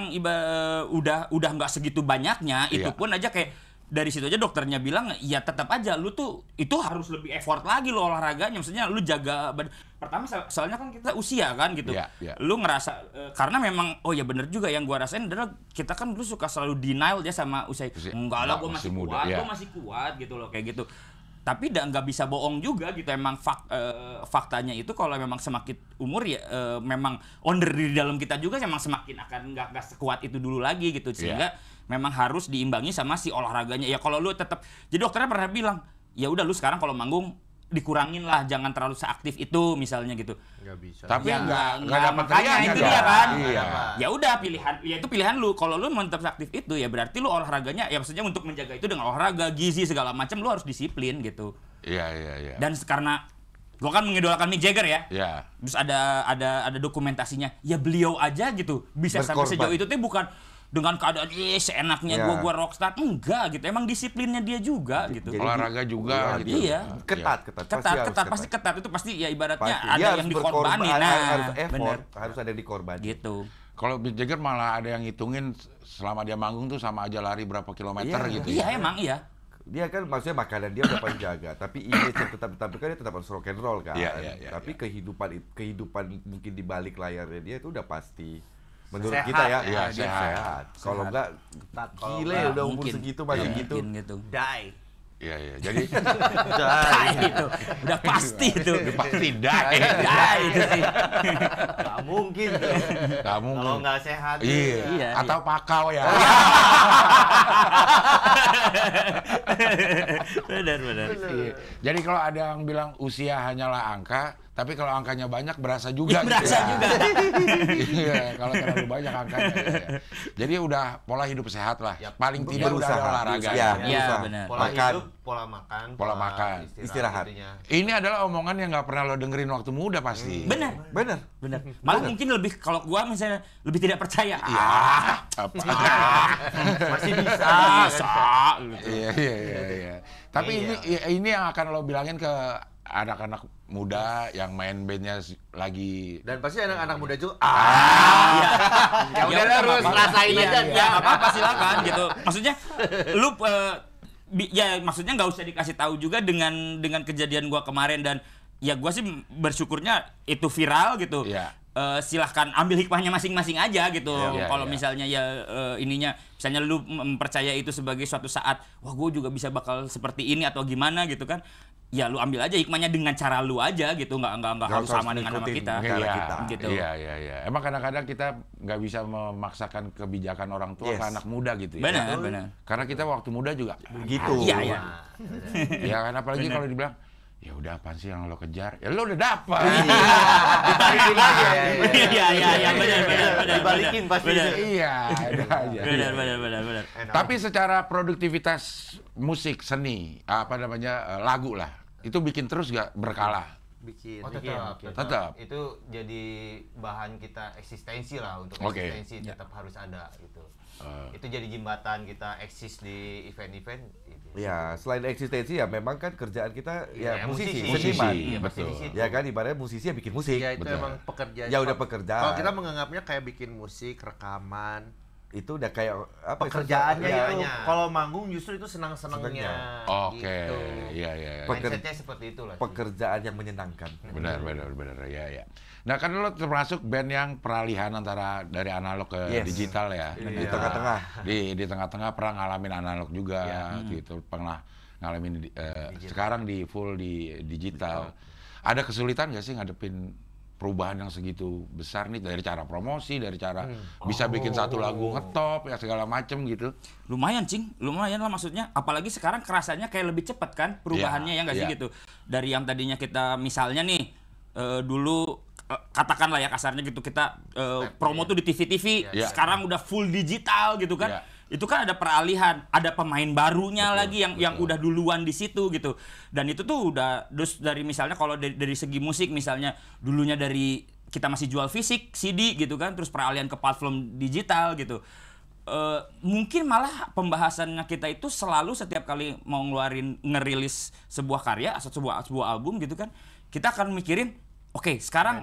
udah nggak segitu banyaknya, itu Iya. pun aja kayak dari situ aja dokternya bilang ya tetap aja lu tuh itu harus lebih effort lagi lo olahraganya, maksudnya lu jaga pertama soalnya kan kita usia kan gitu. Iya, iya. Lu ngerasa karena memang oh ya bener juga yang gua rasain adalah kita kan dulu suka selalu denial ya sama usia. Enggak lah, gua masih muda, kuat, iya. gua masih kuat gitu loh kayak gitu. Tapi nggak bisa bohong juga gitu, emang faktanya itu kalau memang semakin umur ya memang onder di dalam kita juga memang semakin akan nggak sekuat itu dulu lagi gitu, sehingga memang harus diimbangi sama si olahraganya. Ya kalau lu tetap, jadi dokternya pernah bilang ya udah lu sekarang kalau manggung dikurangin lah, jangan terlalu seaktif itu misalnya gitu. Nggak bisa. Tapi Ya, nggak nggak, dapat makanya teriaknya itu dong. dia kan. Iya. Ya udah pilihan, ya itu pilihan lu. Kalau lu mau tetap aktif itu ya berarti lu olahraganya ya maksudnya untuk menjaga itu dengan olahraga, gizi segala macam lu harus disiplin gitu. Iya. Dan karena Gua kan mengidolakan Mick Jagger ya. Ya. Terus ada dokumentasinya. Ya beliau aja gitu bisa sampai Berkorban. sejauh itu tuh bukan dengan keadaan seenaknya Ya. gua rockstar, enggak gitu. Emang disiplinnya dia juga gitu. Jadi- Olahraga juga gitu. Iya. Ketat. Pasti ketat itu pasti ya ibaratnya Pasti. ada Dia yang harus berkorban, dikorbanin. Nah, harus effort, bener. harus ada yang dikorbanin. Gitu. Kalau Mick Jagger malah ada yang ngitungin selama dia manggung tuh sama aja lari berapa kilometer Iya. gitu. Iya emang iya. Dia kan maksudnya makanan dia udah paling jaga, tapi image yang tetap ditampilkan dia tetap harus rock and roll kan. Iya, Tapi kehidupan mungkin di balik layarnya dia itu udah pasti menurut Sehat. kita ya, Iya, dia sehat. sehat. Kalau enggak Kalau gile enggak, udah umur mungkin. segitu masih Iya, gitu. mungkin gitu. Die. Iya, iya. Jadi Nah, itu udah pasti itu. pasti dah. Nah, itu sih. Nggak mungkin tuh. Kamu Kalau nggak sehat. Iya. Iya, Atau pakau ya. Benar. Iya. Jadi kalau ada yang bilang usia hanyalah angka, tapi kalau angkanya banyak berasa juga. Iya, berasa gitu ya. juga. Iya, kalau terlalu banyak angkanya. Iya. Jadi udah pola hidup sehat lah. Yap. Paling tidak udah ada Berusaha. olahraga. Iya, ya. Iya, berusaha. benar. Pola Makan. hidup, pola makan, Pola makan. Istirahat. intinya. Ini adalah omongan yang nggak pernah lo dengerin waktu muda pasti. Benar. Bener. Malah mungkin lebih kalau gua misalnya lebih tidak percaya. Apa? Masih bisa. Bisa. Iya. Tapi ini yang akan lo bilangin ke anak-anak muda yang main bandnya lagi. Dan pasti anak-anak muda juga. Ya udah terus rasain aja. Ya nggak apa-apa silakan gitu. Maksudnya lu ya maksudnya nggak usah dikasih tahu juga dengan kejadian gua kemarin dan ya gua sih bersyukurnya itu viral gitu. Iya. Silahkan ambil hikmahnya masing-masing aja gitu. Iya, Kalau iya. misalnya ya ininya misalnya lu mempercaya itu sebagai suatu saat wah gue juga bisa bakal seperti ini atau gimana gitu kan. Ya lu ambil aja hikmahnya dengan cara lu aja gitu, nggak harus sama dengan nama ngikutin kita. cara Iya, kita. Gitu. Iya. Emang kadang-kadang kita nggak bisa memaksakan kebijakan orang tua ke Yes. anak muda gitu ya. Benar. Karena kita waktu muda juga Gitu. Iya. ya kan apalagi kalau dibilang ya udah apaan sih yang lo kejar? Ya lo udah dapat. Dibalikin lagi ya. Iya, benar. Dibalikin pasti. Benar. Iya, ada aja. Benar. Enak. Tapi secara produktivitas musik, seni, apa namanya, lagu lah, itu bikin terus gak berkala? Bikin. Oh, tetap. Tetap. Itu jadi bahan kita eksistensi lah untuk Oke. eksistensi tetap harus ada gitu. Itu jadi jembatan kita eksis di event-event. Gitu. Ya, selain eksistensi ya memang kan kerjaan kita ya musisi, musisi. seniman. Iya, pasti betul. di situ. Ya kan ibaratnya musisi ya bikin musik. Ya itu Betul. emang pekerjaan. Ya udah pekerjaan. Kalau kita menganggapnya kayak bikin musik, rekaman, Itu udah kayak apa? pekerjaannya ya, itu. Iya. Kalau manggung justru itu senang-senangnya. Oke, Gitu. iya. Mindsetnya seperti itulah. pekerjaan yang menyenangkan. Benar, ya. Nah kan lo termasuk band yang peralihan antara dari analog ke Yes. digital ya. Di tengah-tengah. Di tengah-tengah pernah ngalamin analog juga, gitu. Pernah ngalamin sekarang di full di digital. Ada kesulitan nggak sih ngadepin perubahan yang segitu besar nih dari cara promosi, dari cara bisa bikin satu lagu ngetop ya segala macem gitu. Lumayan lah maksudnya. Apalagi sekarang kerasanya kayak lebih cepat kan perubahannya ya nggak sih Iya. gitu. Dari yang tadinya kita misalnya nih dulu katakanlah ya kasarnya gitu kita promo tuh di TV-TV, Iya. sekarang udah full digital gitu kan. Iya. Itu kan ada peralihan, ada pemain barunya lagi yang udah duluan di situ gitu. Dan itu tuh udah terus dari misalnya kalau dari segi musik misalnya dulunya dari kita masih jual fisik CD gitu kan, terus peralihan ke platform digital gitu. Mungkin malah pembahasannya kita itu selalu setiap kali mau ngeluarin ngerilis sebuah karya atau sebuah album gitu kan, kita akan mikirin oke, sekarang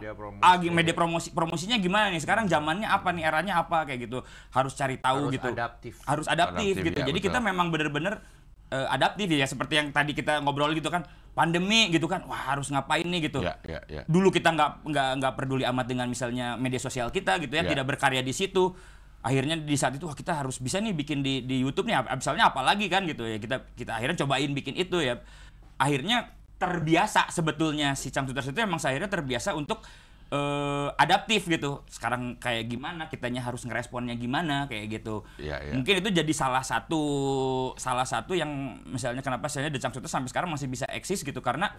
media promosinya gimana nih? Sekarang zamannya apa nih? Eranya apa kayak gitu. Harus cari tahu Harus gitu. adaptif. Harus adaptif gitu. Ya, Jadi betul. kita memang bener-bener adaptif ya, seperti yang tadi kita ngobrol gitu kan. Pandemi gitu kan. Wah, harus ngapain nih gitu. Ya. Dulu kita nggak peduli amat dengan misalnya media sosial kita gitu ya, Ya. tidak berkarya di situ. Akhirnya di saat itu wah kita harus bisa nih bikin di YouTube nih, misalnya apalagi kan gitu ya. Kita akhirnya cobain bikin itu ya. Akhirnya terbiasa sebetulnya si Cangcuters itu emang akhirnya terbiasa untuk adaptif gitu. Sekarang kayak gimana, kitanya harus ngeresponnya gimana kayak gitu. Iya. Mungkin itu jadi salah satu yang misalnya kenapa saya The Cangcuters sampai sekarang masih bisa eksis gitu karena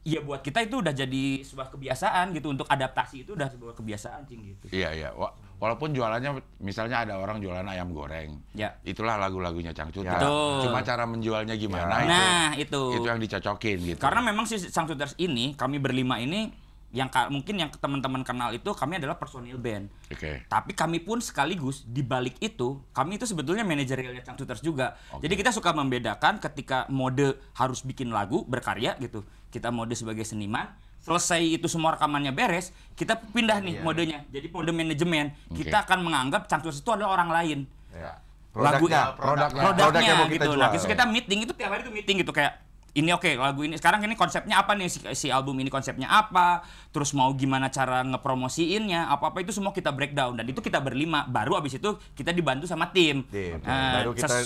ya buat kita itu udah jadi sebuah kebiasaan gitu, untuk adaptasi itu udah sebuah kebiasaan Cing gitu. Iya. Walaupun jualannya, misalnya ada orang jualan ayam goreng, Ya. itulah lagu-lagunya Cangcuter. Ya. Betul. Cuma cara menjualnya gimana Nah, itu yang dicocokin gitu. Karena memang si Cangcuters ini, kami berlima ini, yang mungkin yang teman-teman kenal itu kami adalah personil band. Oke. Tapi kami pun sekaligus di balik itu, kami itu sebetulnya manajerialnya Cangcuters juga. Jadi kita suka membedakan ketika mode harus bikin lagu, berkarya gitu. Kita mode sebagai seniman, selesai itu semua rekamannya beres, kita pindah nih modenya. Jadi mode manajemen. Kita akan menganggap Cangcuters itu adalah orang lain. Ya. Produknya Produknya mau kita gitu. jual. Nah, terus kita meeting itu tiap hari itu meeting gitu kayak ini oke, lagu ini sekarang ini konsepnya apa nih, si album ini konsepnya apa, terus mau gimana cara ngepromosiinnya, apa itu semua kita breakdown, dan itu kita berlima. Baru abis itu kita dibantu sama tim. Baru kita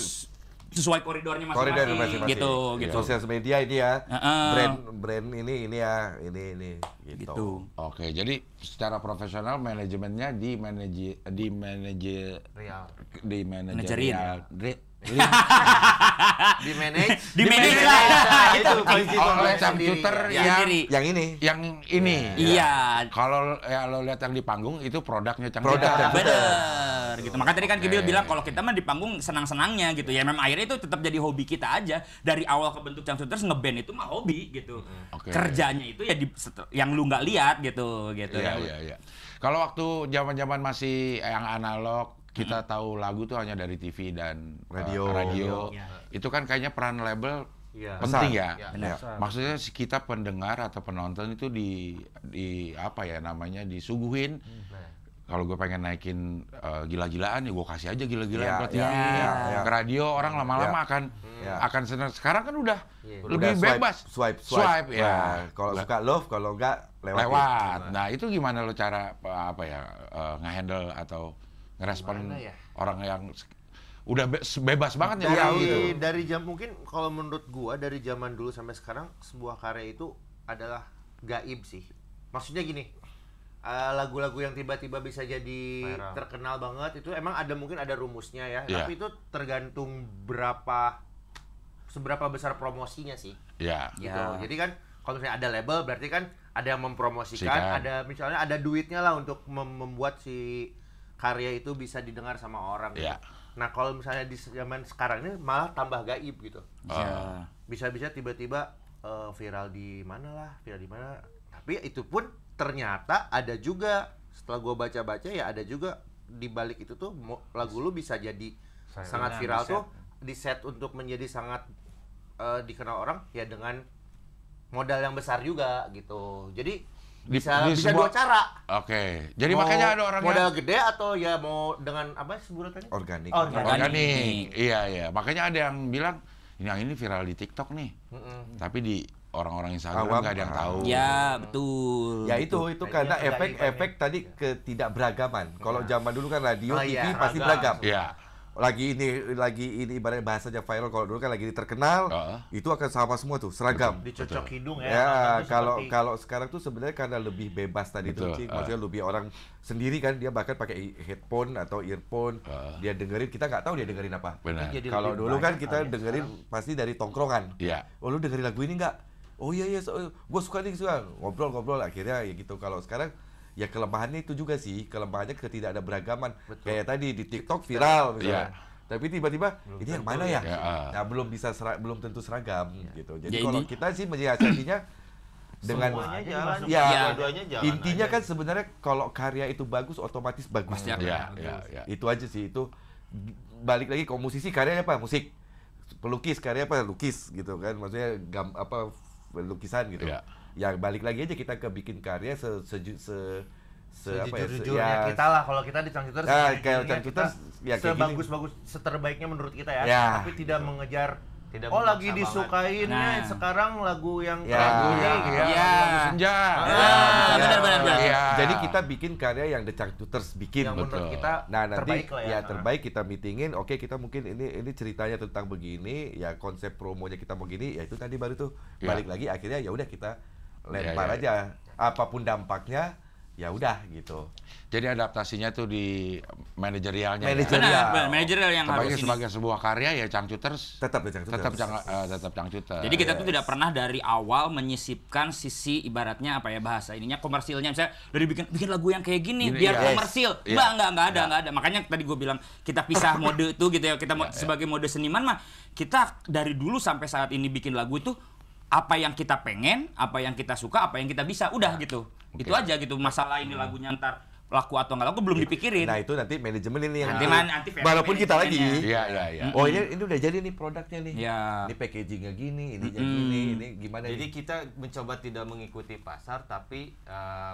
sesuai koridornya koridor masing-masing masing-masing. gitu. Sosial media ini ya. Heeh. Brand ini ya, ini Gitu. Oke, jadi secara profesional manajemennya di manajerial. Di manage Di manage lah. itu kunci Oleh sendiri. Cangcuter Sendiri. yang ini. Iya. Kalau lo lihat yang di panggung itu produknya Cangcuter. Produknya. Bener gitu. Maka tadi kan Kibil bilang kalau kita mah di panggung senang-senangnya gitu. Ya memang akhirnya itu tetap jadi hobi kita aja. Dari awal kebentuk Cangcuters ngeband itu mah hobi gitu. Oke. Kerjanya itu ya yang lu nggak lihat gitu. Iya. Kalau waktu zaman-zaman masih yang analog, kita tahu lagu tuh hanya dari TV dan radio. Iya. Itu kan kayaknya peran label Iya. penting ya. Benar. Maksudnya kita pendengar atau penonton itu di apa ya namanya, disuguhin. Kalau gue pengen naikin gila-gilaan ya gue kasih aja gila-gilaan Ya, buat TV. ya. Ke radio orang lama-lama akan senang. Sekarang kan udah lebih Udah bebas. Swipe ya. Nah, kalau suka love, kalau enggak lewat. Nah itu gimana lo cara nge-handle atau ngerespon Gimana ya? orang yang udah bebas banget ya orang gitu. Dari mungkin kalau menurut gua dari zaman dulu sampai sekarang sebuah karya itu adalah gaib sih. Maksudnya gini, lagu-lagu yang tiba-tiba bisa jadi Viral. terkenal banget itu emang mungkin ada rumusnya ya, Iya. tapi itu tergantung seberapa besar promosinya sih. Ya. Gitu. Ya. Jadi kan kalau misalnya ada label berarti kan ada yang mempromosikan, Sikan. ada misalnya ada duitnya lah untuk membuat si karya itu bisa didengar sama orang. Ya. Nah kalau misalnya di zaman sekarang ini malah tambah gaib gitu. Ya. Bisa-bisa tiba-tiba viral di mana. Tapi itu pun ternyata ada juga, setelah gua baca-baca ya ada juga di balik itu tuh lagu lu bisa jadi sangat viral tuh di set untuk menjadi sangat dikenal orang ya dengan modal yang besar juga gitu. Jadi bisa dua cara. Oke. Jadi Mau makanya ada orang modal gede atau ya mau dengan apa sebutannya? Organik. organik. Iya. Makanya ada yang bilang yang ini viral di TikTok nih. Tapi di orang-orang Instagram Awam. nggak ada yang tahu. Ya, betul. Ya itu karena Nah, efek tadi ketidakberagaman. Kalau zaman dulu kan radio, Oh, TV iya, pasti beragam. beragam. Iya. Lagi ini ibaratnya bahasanya viral. Kalau dulu kan lagi terkenal, itu akan sama semua tuh, seragam. Dicocok hidung ya. Ya, Itu kalau seperti- kalau sekarang tuh sebenarnya karena lebih bebas tadi tuh, Betul, Cing. Maksudnya lebih orang sendiri kan, dia bahkan pakai headphone atau earphone, dia dengerin, kita nggak tahu dia dengerin apa. Benar. Jadi Kalau lebih dulu kan banyak kita alias dengerin pasti dari tongkrongan. Iya. Oh lu dengerin lagu ini nggak? Oh iya, gue suka nih, ngobrol akhirnya ya gitu. Kalau sekarang ya kelemahannya itu juga sih, kelemahannya tidak ada beragaman. Kayak tadi di TikTok viral misalnya. Tapi tiba-tiba ini yang mana ya? Nah, belum tentu seragam gitu. Jadi Ya, kalau ini- kita sih menyiasatinya dengan Semuanya jalan. ya, Dua-duanya jalan intinya aja. kan sebenarnya kalau karya itu bagus otomatis bagus. Pasti akan Iya. Itu aja sih, itu balik lagi kalau musisi karyanya apa? Musik. Pelukis karya apa? Lukis gitu kan. Maksudnya lukisan gitu. Iya. Ya balik lagi aja kita ke bikin karya sejujur-jujurnya kita lah, kalau kita di Cangcuters Nah, sejujurnya kayak Cangcuters, kita ya kayak gini. sebagus-bagus seterbaiknya menurut kita ya, Ya. tapi tidak mengejar Tidak lagi memaksa disukain banget. nih sekarang lagu yang Ya. lagu ini Iya. gitu. Lagu senja. Benar. Iya. Jadi kita bikin karya yang The Cangcuters bikin. yang menurut Betul. kita Nah nanti terbaik lah ya. terbaik kita meetingin, oke kita mungkin ini ceritanya tentang begini, ya konsep promonya kita begini, ya itu tadi baru tuh Ya. balik lagi akhirnya ya udah kita lempar Ya. aja, apapun dampaknya ya udah gitu. Jadi adaptasinya tuh di manajerialnya. Benar, manajer yang harus ini. Sebagai sebuah karya ya Changcuters Tetap Changcuters. tetap Changcuters. Jadi kita tuh tidak pernah dari awal menyisipkan sisi ibaratnya apa ya bahasa ininya komersilnya, misalnya dari bikin lagu yang kayak gini Gini, biar yes. komersil. Iya. Nggak ada. Makanya tadi gue bilang kita pisah mode itu gitu ya. Kita sebagai mode seniman mah kita dari dulu sampai saat ini bikin lagu itu apa yang kita pengen, apa yang kita suka, apa yang kita bisa, udah gitu. Itu aja gitu. Masalah ini lagunya ntar laku atau nggak laku belum dipikirin. Nah itu nanti manajemen ini yang Nanti walaupun kita lagi. Iya. Oh ini udah jadi nih produknya nih. Iya. Ini packagingnya gini, ini gimana? Jadi nih? kita mencoba tidak mengikuti pasar, tapi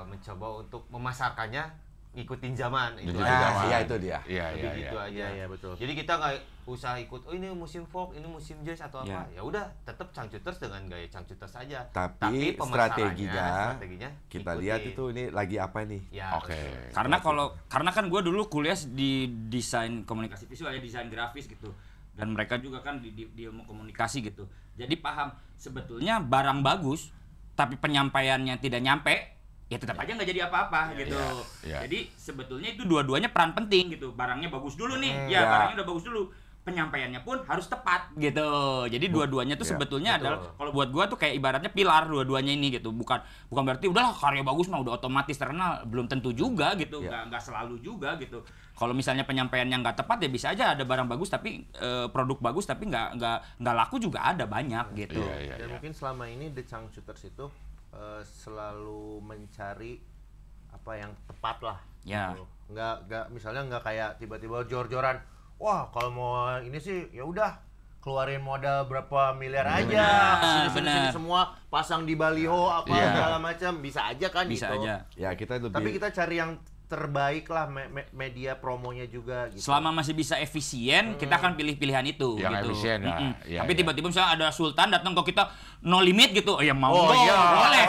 mencoba untuk memasarkannya ngikutin zaman. Itu Ngikutin aja. zaman. Iya itu dia. Iya. Gitu aja. Iya, betul. Jadi kita nggak usah ikut, oh ini musim folk, ini musim jazz atau apa. Ya udah, tetap Changcuters dengan gaya Changcuters aja. Tapi pemasarannya, strateginya kita ikutin. lihat itu ini lagi apa nih. Ya, Oke. betul. Karena kan gue dulu kuliah di desain komunikasi visual ya, desain grafis gitu, dan mereka juga kan di ilmu komunikasi gitu, jadi paham sebetulnya barang bagus tapi penyampaiannya tidak nyampe ya tetap aja nggak jadi apa-apa gitu. Iya. Jadi sebetulnya itu dua-duanya peran penting gitu. Barangnya bagus dulu nih, Ya. barangnya udah bagus dulu, penyampaiannya pun harus tepat gitu. Jadi dua-duanya tuh sebetulnya adalah kalau buat gua tuh kayak ibaratnya pilar dua-duanya ini gitu. Bukan berarti udahlah karya bagus mah udah otomatis terkenal, belum tentu juga gitu. Nggak selalu juga gitu. Kalau misalnya penyampaiannya nggak tepat ya bisa aja ada barang bagus tapi produk bagus tapi nggak laku juga ada banyak gitu. Iya. Dan mungkin selama ini The Changcuters itu selalu mencari apa yang tepat lah. Ya. Gitu. Nggak misalnya nggak kayak tiba-tiba jor-joran. Wah, kalau mau ini sih ya udah keluarin modal berapa miliar aja. Sini benar. semua pasang di baliho apa segala macam bisa aja kan Bisa gitu. aja. Ya kita lebih. Tapi kita cari yang terbaik lah media promonya juga gitu. Selama masih bisa efisien, kita akan pilih pilihan itu. Yang gitu. efisien lah. Iya, Tapi iya. tiba-tiba misalnya ada Sultan datang ke kita no limit gitu, ya mau Oh, dong, iya. boleh.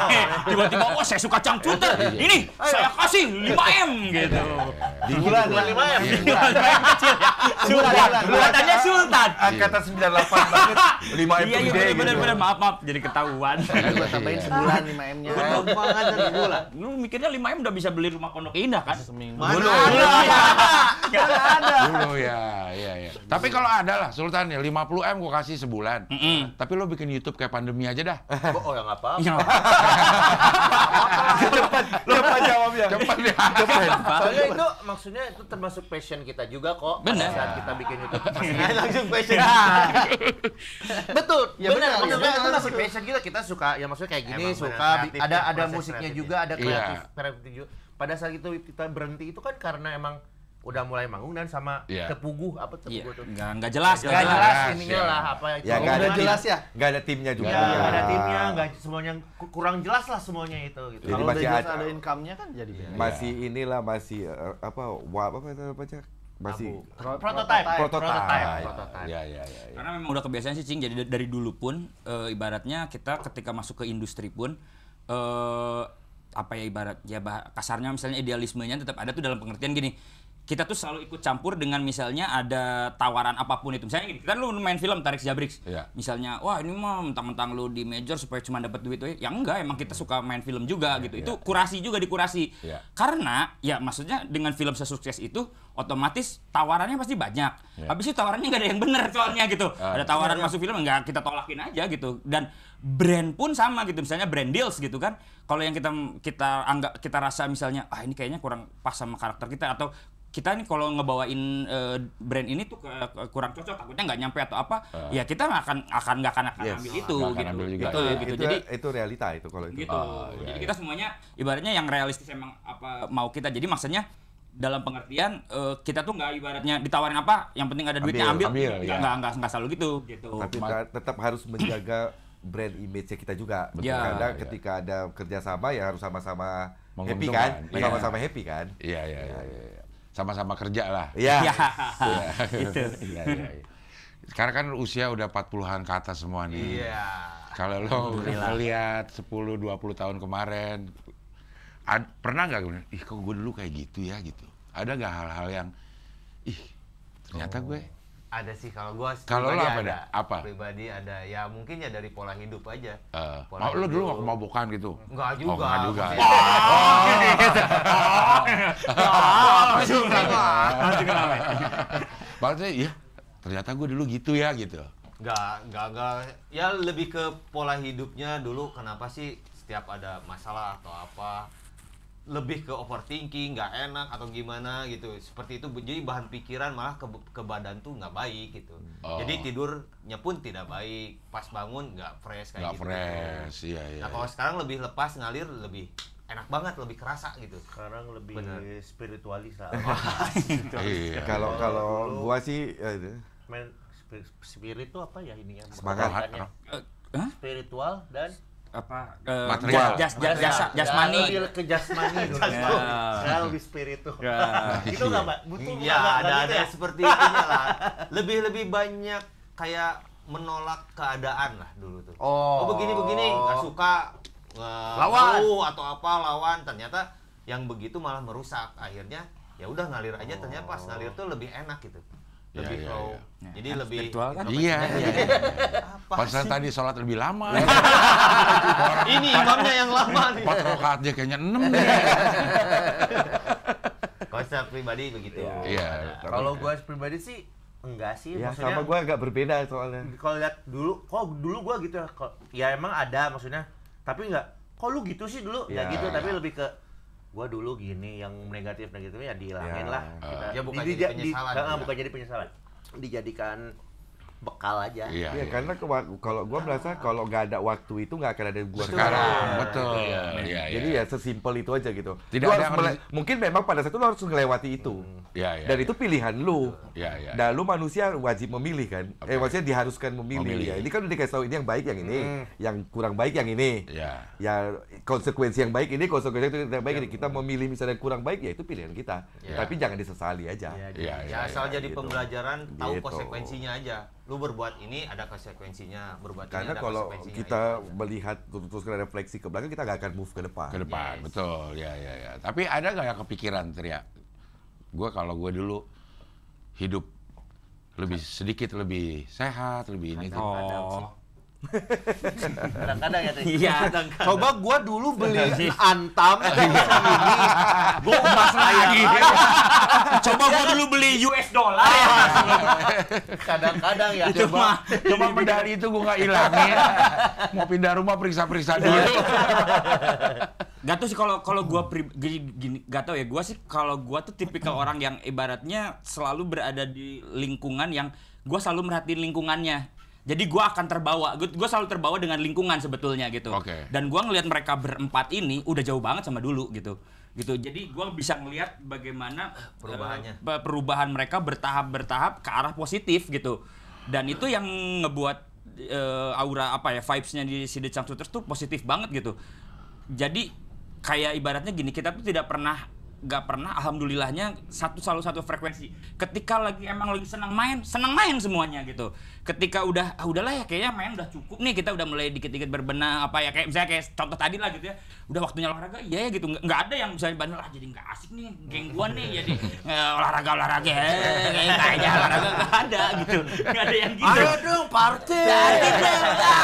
Tiba-tiba, oh saya suka Changcuter, ini saya kasih 5M gitu. Di bulan 5M. Kecil ya. Sultan, katanya Sultan. Angkatan 98 banget. 5 Iya benar, maaf jadi ketahuan. Gua tambahin sebulan 5M-nya. Banget dari bulan. Lu mikirnya 5M udah bisa beli rumah Pondok Indah kan? Seminggu. Dulu ya. Tapi kalau ada lah Sultan ya 50M gua kasih sebulan. Tapi lo bikin YouTube kayak pandemi aja dah. Oh ya nggak apa-apa. Iya. Cepat jawabnya. Cepat ya. Soalnya itu maksudnya itu termasuk passion kita juga kok. Bener. Pada saat kita bikin YouTube. Langsung passion. Betul. Ya, benar. benar, Maksudnya benar, itu benar. masih passion kita. Kita suka ya maksudnya kayak gini Emang suka benar, kreatif, ada proses musiknya kreatifnya. juga, ada Iya. kreatif juga. Pada saat itu kita berhenti itu kan karena emang udah mulai manggung dan sama Iya. tepuguh apa Iya, tepuguh tuh. nggak jelas. Nggak jelas jelas, ininya ya. lah apa Ya itu. nggak Udah ada jelas ya? Nggak ada timnya juga. Ya, nggak ada timnya, nggak semuanya kurang jelas lah semuanya itu gitu. Jadi Kalau udah masih jelas ada- ada income-nya kan jadi beres. Masih inilah masih apa itu apa aja? Masih Prototype. Iya. Karena memang udah kebiasaan sih Cing, jadi dari dulu pun ibaratnya kita ketika masuk ke industri pun apa ya ibarat ya kasarnya misalnya idealismenya tetap ada tuh dalam pengertian gini. Kita tuh selalu ikut campur dengan misalnya ada tawaran apapun itu. Misalnya gini, kan lu main film Tarik Jabrix. Iya. Misalnya, wah ini mah mentang-mentang lu di major supaya cuma dapat duit. Ya enggak, emang kita suka main film juga gitu. Itu kurasi juga dikurasi. Iya. Karena ya maksudnya dengan film sesukses itu otomatis tawarannya pasti banyak. Habis itu tawarannya nggak ada yang bener soalnya gitu. Ada tawaran masuk film nggak kita tolakin aja gitu. Dan brand pun sama gitu. Misalnya brand deals gitu kan. Kalau yang kita anggap kita rasa misalnya ini kayaknya kurang pas sama karakter kita atau kita nih kalau ngebawain brand ini tuh kurang cocok, takutnya nggak nyampe atau apa, ya kita nggak akan Yes. ambil itu Nggak akan gitu. ambil juga. Gitu. Jadi itu realita itu kalau itu. gitu. Jadi kita semuanya ibaratnya yang realistis emang apa mau kita. Jadi maksudnya dalam pengertian kita tuh nggak ibaratnya ditawarin apa, yang penting ada duitnya ambil. Ambil, ya. Nggak selalu gitu. Tapi tetap harus menjaga brand image kita juga. Ya. Karena ketika ada kerjasama ya harus sama-sama happy Menguntungkan. kan? Iya. Sama-sama happy kan? Iya. Sama-sama kerja lah. Iya. Ya, gitu. Iya. Sekarang kan usia udah 40-an ke atas semua nih. Iya. Kalau lo ngeliat 10-20 tahun kemarin, pernah nggak gue, ih kok gue dulu kayak gitu ya gitu. Ada nggak hal-hal yang, ih ternyata gue Ada sih kalau gua Kalau lo pribadi apa ada. dah? Apa? Pribadi ada. Ya mungkin ya dari pola hidup aja. Pola Mau lo dulu hidup. mabuk-mabukan gitu? Enggak juga. Oh, enggak juga. Langsung rame. Maksudnya ya ternyata gue dulu gitu ya gitu. Enggak. Ya lebih ke pola hidupnya dulu. Kenapa sih setiap ada masalah atau apa lebih ke overthinking, nggak enak atau gimana gitu. Seperti itu, jadi bahan pikiran malah ke badan tuh nggak baik gitu. Jadi tidurnya pun tidak baik, pas bangun nggak fresh kayak Nggak gitu. fresh, iya. Nah kalau sekarang lebih lepas ngalir, lebih enak banget, lebih kerasa gitu. Sekarang lebih Bener. spiritualis lah. Iya. Kalau dulu- gua sih itu, Men, spirit itu apa ya ininya? Semangat. Pengertiannya. Hah? Spiritual dan Apa? Material. Jasmani. Ya, lebih ke jasmani dulu. Ya. Saya lebih spiritual. Ya. Itu nggak, Mbak? Butuh Ya nggak ada gitu ya? seperti itunya lah. Lebih banyak kayak menolak keadaan lah dulu tuh. Oh. Begini nggak suka Lawan. atau apa lawan, ternyata yang begitu malah merusak. Akhirnya ya udah ngalir aja, ternyata pas ngalir tuh lebih enak gitu. Iya, Lebih iya, flow. iya. Jadi Kan lebih spiritual kan? Iya. Apa Pasal sih? tadi sholat lebih lama. Ini imamnya yang lama nih. 4 rakaat dia kayaknya 6 nih. Kalau secara pribadi begitu. Iya. Kalau gua pribadi sih enggak sih, ya maksudnya sama gua agak berbeda soalnya. kalau lihat dulu, kok dulu gua gitu ya. Ya emang ada maksudnya, tapi enggak. Kok lu gitu sih dulu? Ya. Ya gitu, tapi lebih ke gua dulu gini, yang negatifnya ya dihilangin Ya. lah. Kita, Ya, bukan jadi penyesalan. bukan jadi penyesalan. Dijadikan bekal aja. Iya. Iya, karena kalau gua merasa kalau nggak ada waktu itu nggak akan ada gua Sekarang, Iya. betul. Iya. Iya, Jadi ya sesimpel itu aja gitu. Tidak Lu ada harus yang mungkin memang pada saat itu lu harus melewati itu. Iya, iya. Dan itu pilihan lu. Iya, iya. Dan lu manusia wajib memilih kan. Oke. Maksudnya diharuskan memilih. Memilih. Ya, ini kan udah dikasih tahu ini yang baik yang ini, yang kurang baik yang ini. Iya. Ya konsekuensi yang baik ini, konsekuensi yang tidak baik ini. Kita memilih misalnya yang kurang baik ya itu pilihan kita. Iya. Tapi jangan disesali aja. Iya, Iya, Ya asal jadi gitu. pembelajaran, tahu Gitu. konsekuensinya aja. Lu berbuat ini ada konsekuensinya, berbuat Karena ini ada kalau konsekuensinya. kita itu aja. melihat terus refleksi ke belakang, kita nggak akan move ke depan. Ke depan, Yes. betul. Ya, ya, ya. Tapi ada nggak yang kepikiran, Tria? Kalau gue dulu hidup lebih sedikit lebih sehat, lebih ini. tuh. Oh. Kadang-kadang ya. Teh. Iya. Coba gua dulu beli Antam segini, gua emas lagi. Coba gua dulu beli US dollar ya. Kadang-kadang ya. Cuma medali itu gue nggak hilangin. Mau pindah rumah periksa-periksa dulu. Gak tau sih kalau gua gini, gak tau ya, gua sih kalau gua tuh tipikal orang yang ibaratnya selalu berada di lingkungan yang gua selalu merhatiin lingkungannya. Jadi gua akan terbawa, gua selalu terbawa dengan lingkungan sebetulnya gitu. Oke. Dan gua ngelihat mereka berempat ini udah jauh banget sama dulu gitu. Jadi gua bisa ngelihat bagaimana Perubahannya. perubahan mereka bertahap ke arah positif gitu. Dan itu yang ngebuat aura apa ya, vibes-nya di si The Changcuters tuh positif banget gitu. Jadi kayak ibaratnya gini, kita tuh gak pernah alhamdulillahnya selalu satu frekuensi. Ketika emang lagi senang main semuanya gitu. Ketika udahlah ya kayaknya main udah cukup nih, kita udah mulai dikit-dikit berbenah apa ya, kayak misalnya kayak contoh tadi lah gitu ya. Udah waktunya olahraga, iya ya gitu. Nggak ada yang misalnya bandel jadi nggak asik nih, geng gua nih jadi olahraga kayaknya olahraga nggak ada gitu. Nggak ada yang gitu. Ayo dong party.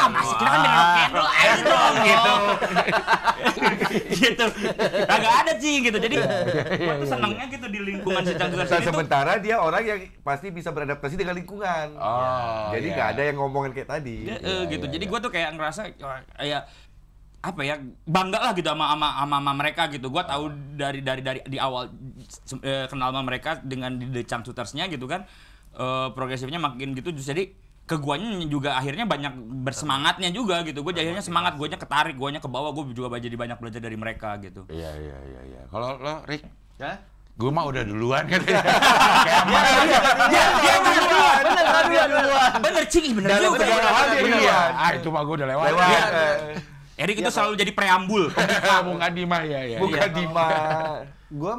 Masih kita kan dengan candle ayo dong gitu. Gitu. Kagak ada sih gitu. Jadi gua tuh senengnya gitu di lingkungan si Changcuters Nah, ini tuh. sementara dia orang yang pasti bisa beradaptasi dengan lingkungan. Oh, Jadi iya. nggak ada yang ngomongin kayak tadi. Gitu. Jadi gue tuh kayak ngerasa kayak apa ya, bangga lah gitu sama mereka gitu. Gue tahu dari di awal kenal sama mereka dengan di The Changcuters-nya gitu kan, progresifnya makin gitu. Jadi ke guanya juga akhirnya banyak bersemangatnya juga gitu. Gue akhirnya semangat, guanya ketarik, guanya ke bawah. Gue juga jadi banyak belajar dari mereka gitu. Iya, iya, iya, iya. Kalau lo, Rick, Hah? gue mah udah duluan katanya. Dia duluan. Bener cing, bener juga. Iya. Ah, itu mah gue udah lewat. Lewat. Iya. Erik itu selalu jadi preambul. Bung Adi mah ya, ya. Bukan Dima. Gue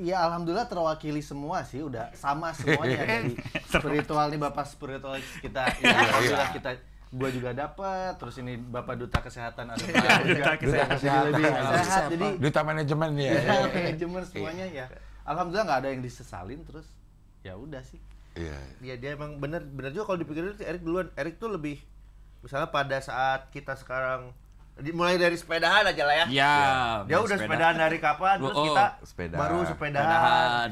ya alhamdulillah terwakili semua sih, udah sama semuanya dari spiritual nih, bapak spiritual kita, ya, alhamdulillah kita, gue juga dapat, terus ini bapak duta kesehatan ada juga, duta kesehatan lebih sehat, jadi Duta manajemen ya. ya, manajemen semuanya ya, alhamdulillah nggak ada yang disesalin, terus ya udah sih. Iya. Dia emang bener juga kalau dipikirin Erik duluan. Erik tuh lebih misalnya pada saat kita sekarang mulai dari sepedahan aja lah ya. Iya. Dia udah sepedahan dari kapan, terus kita sepeda. baru sepedahan.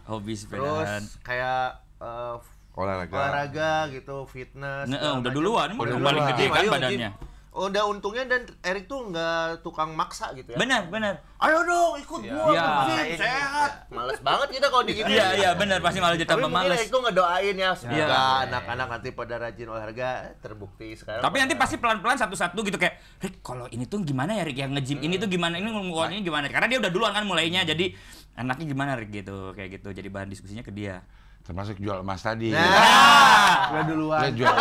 Hobi sepedahan. Terus kayak olahraga gitu, fitness. Udah duluan, udah duluan. paling gede kan Ayo, badannya. Udah untungnya dan Erik tuh nggak tukang maksa gitu ya. Benar. Ayo dong ikut gua, Iya. maksain, sehat. Males banget kita kalau digituin. Iya, benar, pasti malah jadi Tapi tambah mungkin males. Erik tuh ngedoain ya, semoga Iya. anak-anak nanti pada rajin olahraga, terbukti sekarang. Tapi nanti pasti pelan-pelan satu-satu gitu kayak, Rick, kalau ini tuh gimana ya Rick, yang nge-gym ini tuh gimana, ini ngomongin gimana? Karena dia udah duluan kan mulainya, jadi anaknya gimana Rick gitu, kayak gitu. Jadi bahan diskusinya ke dia. Termasuk jual emas tadi. Udah duluan. Dia jual.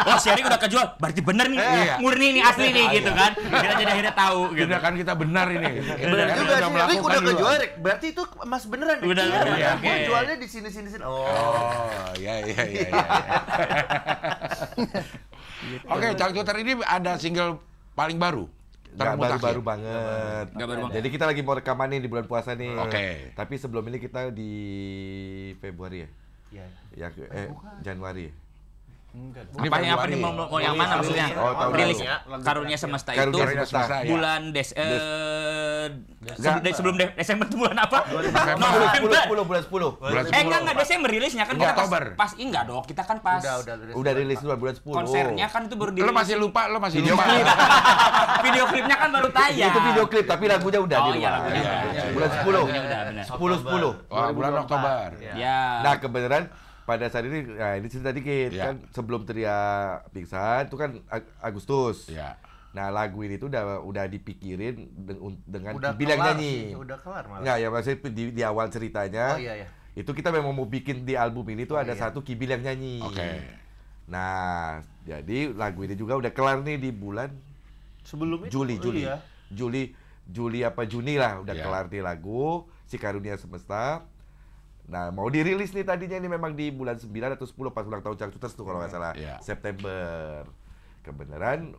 Oh, si Rick udah kejual, berarti bener nih, murni nih, asli nih gitu kan. Kita jadi akhirnya tahu gitu. Tidak kan kita benar ini. bener juga sih, Rick udah kejual Rick. Berarti itu emas beneran. Rick. Udah, Iya, iya, Gua oke. jualnya di sini. Oh, iya. Oke, Cangcuter ini ada single paling baru. Nggak Termutakhir. baru-baru banget. Nggak baru banget. Jadi kita lagi mau rekaman nih di bulan puasa nih. Oke. Tapi sebelum ini kita di Februari ya? Iya. Januari ya? Enggak. Ini Apa yang Februari. mau yang mana maksudnya? Oh, tahun Rilis lalu. Karunia Semesta itu Karunia Semesta, ya. bulan sebelum Desember itu bulan apa? Bulan 10. Enggak Desember rilisnya kan Enggak, kita Oktober. pas enggak dong, kita kan pas Udah rilis duluan bulan 10. konsernya kan itu baru Lo dirilis. masih lupa. Video klipnya kan baru tayang. Itu video klip tapi lagunya udah Oh di iya, luar. lagunya udah. Bulan 10. Lagunya udah benar. 10. Wah, bulan Oktober. Ya. Nah, kebenaran pada saat ini, nah ini cerita dikit Ya. kan sebelum Tria pingsan itu kan Agustus. Ya. Nah, lagu ini tuh udah dipikirin dengan Udah Kibil yang kelar nyanyi. sih, udah kelar malah. Nggak, ya maksudnya di awal ceritanya. Oh iya. Itu kita memang mau bikin di album ini tuh ada iya. satu Kibil yang nyanyi. Oke. Nah, jadi lagu ini juga udah kelar nih di bulan Sebelumnya Juli. Iya. Juli apa Juni lah udah Iya. kelar di lagu Si Karunia Semesta. Nah, mau dirilis nih tadinya ini memang di bulan 9 atau 10 pas ulang tahun Cangcuters tuh kalau nggak salah. Iya. September. Kebenaran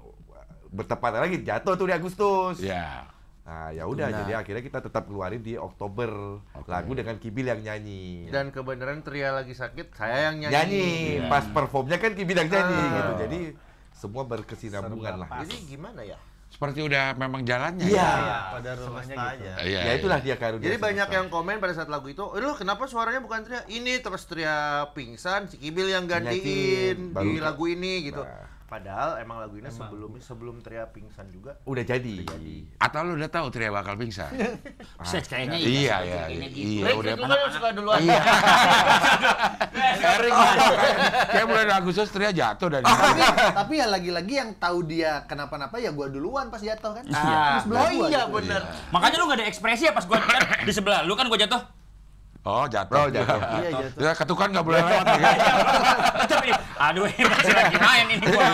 bertepatan lagi jatuh tuh di Agustus. Ya. Nah, ya udah jadi akhirnya kita tetap keluarin di Oktober lagu dengan Kibil yang nyanyi. Dan kebenaran Tria lagi sakit, saya yang nyanyi. nyanyi Iya. pas performnya kan Kibil yang nyanyi gitu. Jadi semua berkesinambungan lah. Jadi gimana ya? Seperti udah memang jalannya. Iya. Pada rumahnya Semesta gitu. aja. Iya. Ya itulah dia Karunia. Jadi Semesta. banyak yang komen pada saat lagu itu, "Loh, kenapa suaranya bukan Tria? Ini terus Tria pingsan, si Kibil yang gantiin Gantiin. di lagu ini gitu." Nah. Padahal emang lagu ini sebelum Tria pingsan juga. udah jadi. Atau lu udah tahu Tria bakal pingsan? Set kayaknya Iya, seperti iya. kayaknya gitu. Iya, Rick, udah. lu kan suka duluan. Iya. Kayak bulan Agustus Tria jatuh dari Tapi ya lagi-lagi yang tahu dia kenapa-napa ya gua duluan pas jatuh kan. Iya. Di sebelah Oh gua iya gitu. bener. Makanya lu gak ada ekspresi ya pas gua kan di sebelah lu kan gua jatuh. Oh, jatuh. Oh, jatuh. Iya jatuh. Ya, ketukan nggak boleh lewat ya. Tapi aduh ini masih lagi main ini gua.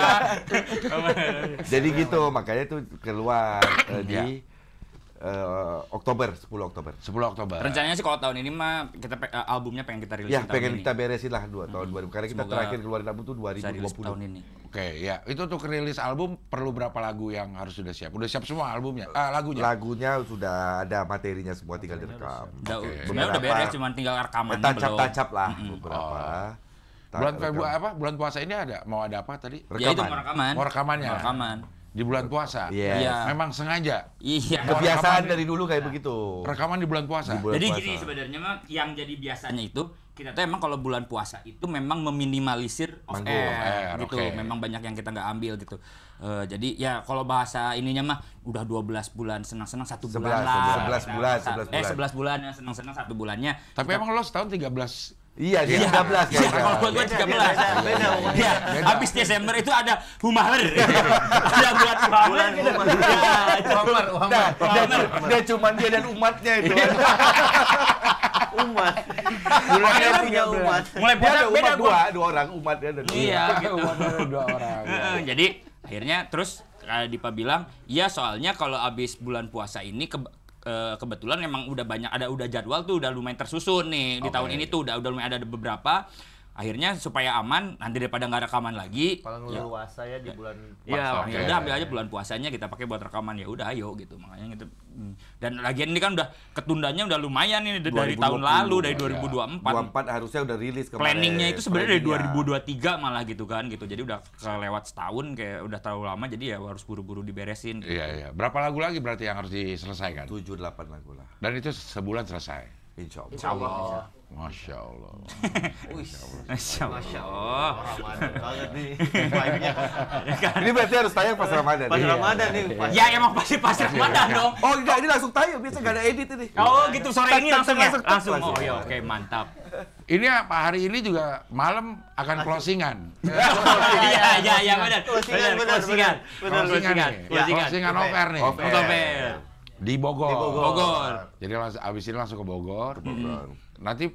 Jadi gitu, makanya tuh keluar di Oktober, 10 Oktober. 10 Oktober. Rencananya sih kalau tahun ini mah kita albumnya pengen kita rilis Ya, tahun pengen ini. kita beresin lah tahun 2000. Karena kita Semoga terakhir keluarin album tuh Bisa rilis tahun 2020. ini. Oke, ya. Itu untuk rilis album perlu berapa lagu yang harus sudah siap? Udah siap semua albumnya? Lagunya? Lagunya sudah ada materinya semua tinggal direkam. Sebenarnya udah beres cuman tinggal rekaman belum. Tancap-tancap lah beberapa. Bulan Februari apa? Bulan puasa ini mau ada apa tadi? Ya itu mau rekaman. Mau rekamannya? Mau rekaman. Di bulan puasa? Yes. Iya. Memang sengaja? Iya. Mau Kebiasaan rekaman- dari dulu kayak begitu. Rekaman di bulan puasa? Di bulan Jadi puasa. gini sebenarnya mah yang jadi biasanya itu kita tuh emang kalau bulan puasa itu memang meminimalisir off Manggung, air, off air, gitu. oke. Memang banyak yang kita nggak ambil gitu. Jadi ya kalau bahasa ininya mah udah 12 bulan senang-senang 1 bulan 11, lah. 11 bulan, 11 bulan. 11 bulan ya senang-senang 1 bulannya. Tapi emang lo setahun 13? Iya, dia 13 Iya, kayaknya. kalau buat gua 13. Beda. Iya, habis Desember itu ada Humaher. Ada buat Humaher gitu. Dia cuman dia dan umatnya itu. Umat. Bulannya punya umat. Mulai Dia ada beda umat dua orang umatnya dan Iya, gitu. Dua orang. Jadi akhirnya terus Dipa bilang, "Ya soalnya kalau abis bulan puasa ini kebetulan memang udah banyak udah jadwal tuh udah lumayan tersusun nih di tahun ini tuh udah lumayan ada beberapa akhirnya supaya aman nanti daripada nggak rekaman lagi. Paling leluasa ya di bulan Iya, Oke. ya udah ambil aja bulan puasanya kita pakai buat rekaman, ya udah ayo gitu. Makanya gitu. Dan lagian ini kan udah ketundanya udah lumayan ini dari tahun 2020, lalu, dari ya. 2024. 24 harusnya udah rilis kemarin. Planningnya itu sebenarnya dari Planningnya. 2023 malah gitu kan gitu. Jadi udah kelewat setahun, kayak udah terlalu lama, jadi ya harus buru-buru diberesin. Gitu. Iya. Berapa lagu lagi berarti yang harus diselesaikan? 7-8 lagu lah. Dan itu sebulan selesai. Insya Allah. Insya Allah. Masya Allah. Masya Allah. Ramadan banget nih. Vibe-nya. Ini berarti harus tayang pas Ramadan. Pas Iya. Ramadan nih. pas. Ya emang pasti pas Ramadan dong. Oh enggak, ini langsung tayang. Biasa nggak ada edit ini. Oh gitu, sore ini langsung ya? Langsung. Langsung. Oh ya oke, mantap. Ini apa hari ini juga malam akan closingan. Iya benar. Closingan, benar. Closingan. Closingan nih. Closingan off-air nih. Off-air. Di Bogor. Bogor. Jadi abis ini langsung ke Bogor. Bogor. Nanti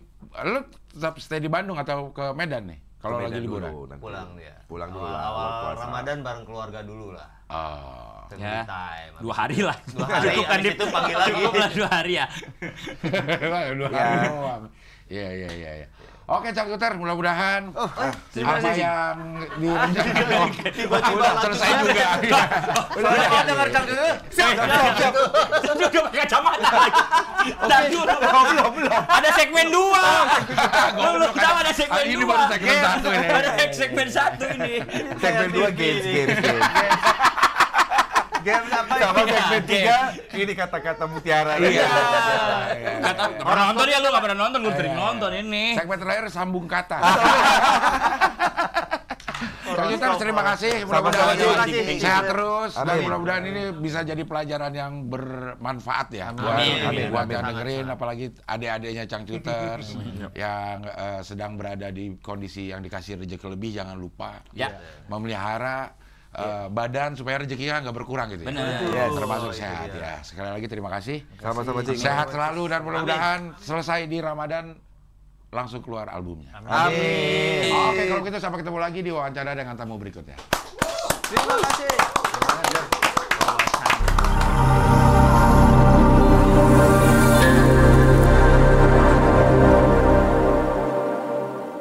lu tetap stay di Bandung atau ke Medan nih? Kalau lagi liburan. Pulang dia. Pulang dulu lah. Awal puasa. Ramadan bareng keluarga dulu lah. Oh. Ya. Family time. 2 hari lah. 2 hari, Cukup kan habis itu panggil lagi. Cukup lah 2 hari ya. 2 hari doang. Iya. Oke, Cak Cuter, mudah-mudahan terima apa kasih. yang direncanakan Tiba-tiba selesai juga. Udah dengar Cak dulu. Siap. Tadi udah pakai kacamata lagi. Dan dulu. Belum. Ada segmen 2. Belum tahu ada segmen 2. Ini baru segmen 1 ini. Ada segmen 1 ini. Segmen 2 games. Game apa ya? Sama segmen 3 ini kata-kata mutiara. Iya. Kata orang nonton ya, lu nggak pernah nonton, gue sering nonton ini. Segmen terakhir sambung kata. Cak Cuter, terima kasih. Sama-sama, Mudah-mudahan terima kasih. sehat terus dan Amin. mudah-mudahan ini bisa jadi pelajaran yang bermanfaat ya buat Amin. buat yang dengerin, apalagi adik-adiknya Cak Cuter yang sedang berada di kondisi yang dikasih rezeki lebih, jangan lupa Ya. memelihara badan supaya rezekinya nggak berkurang gitu ya. Benar. Yes. Termasuk sehat ya. Sekali lagi terima kasih. Sama-sama, Cing. Sehat selalu dan mudah-mudahan selesai di Ramadan langsung keluar albumnya. Amin. Oke, kalau gitu sampai ketemu lagi di wawancara dengan tamu berikutnya. Terima kasih.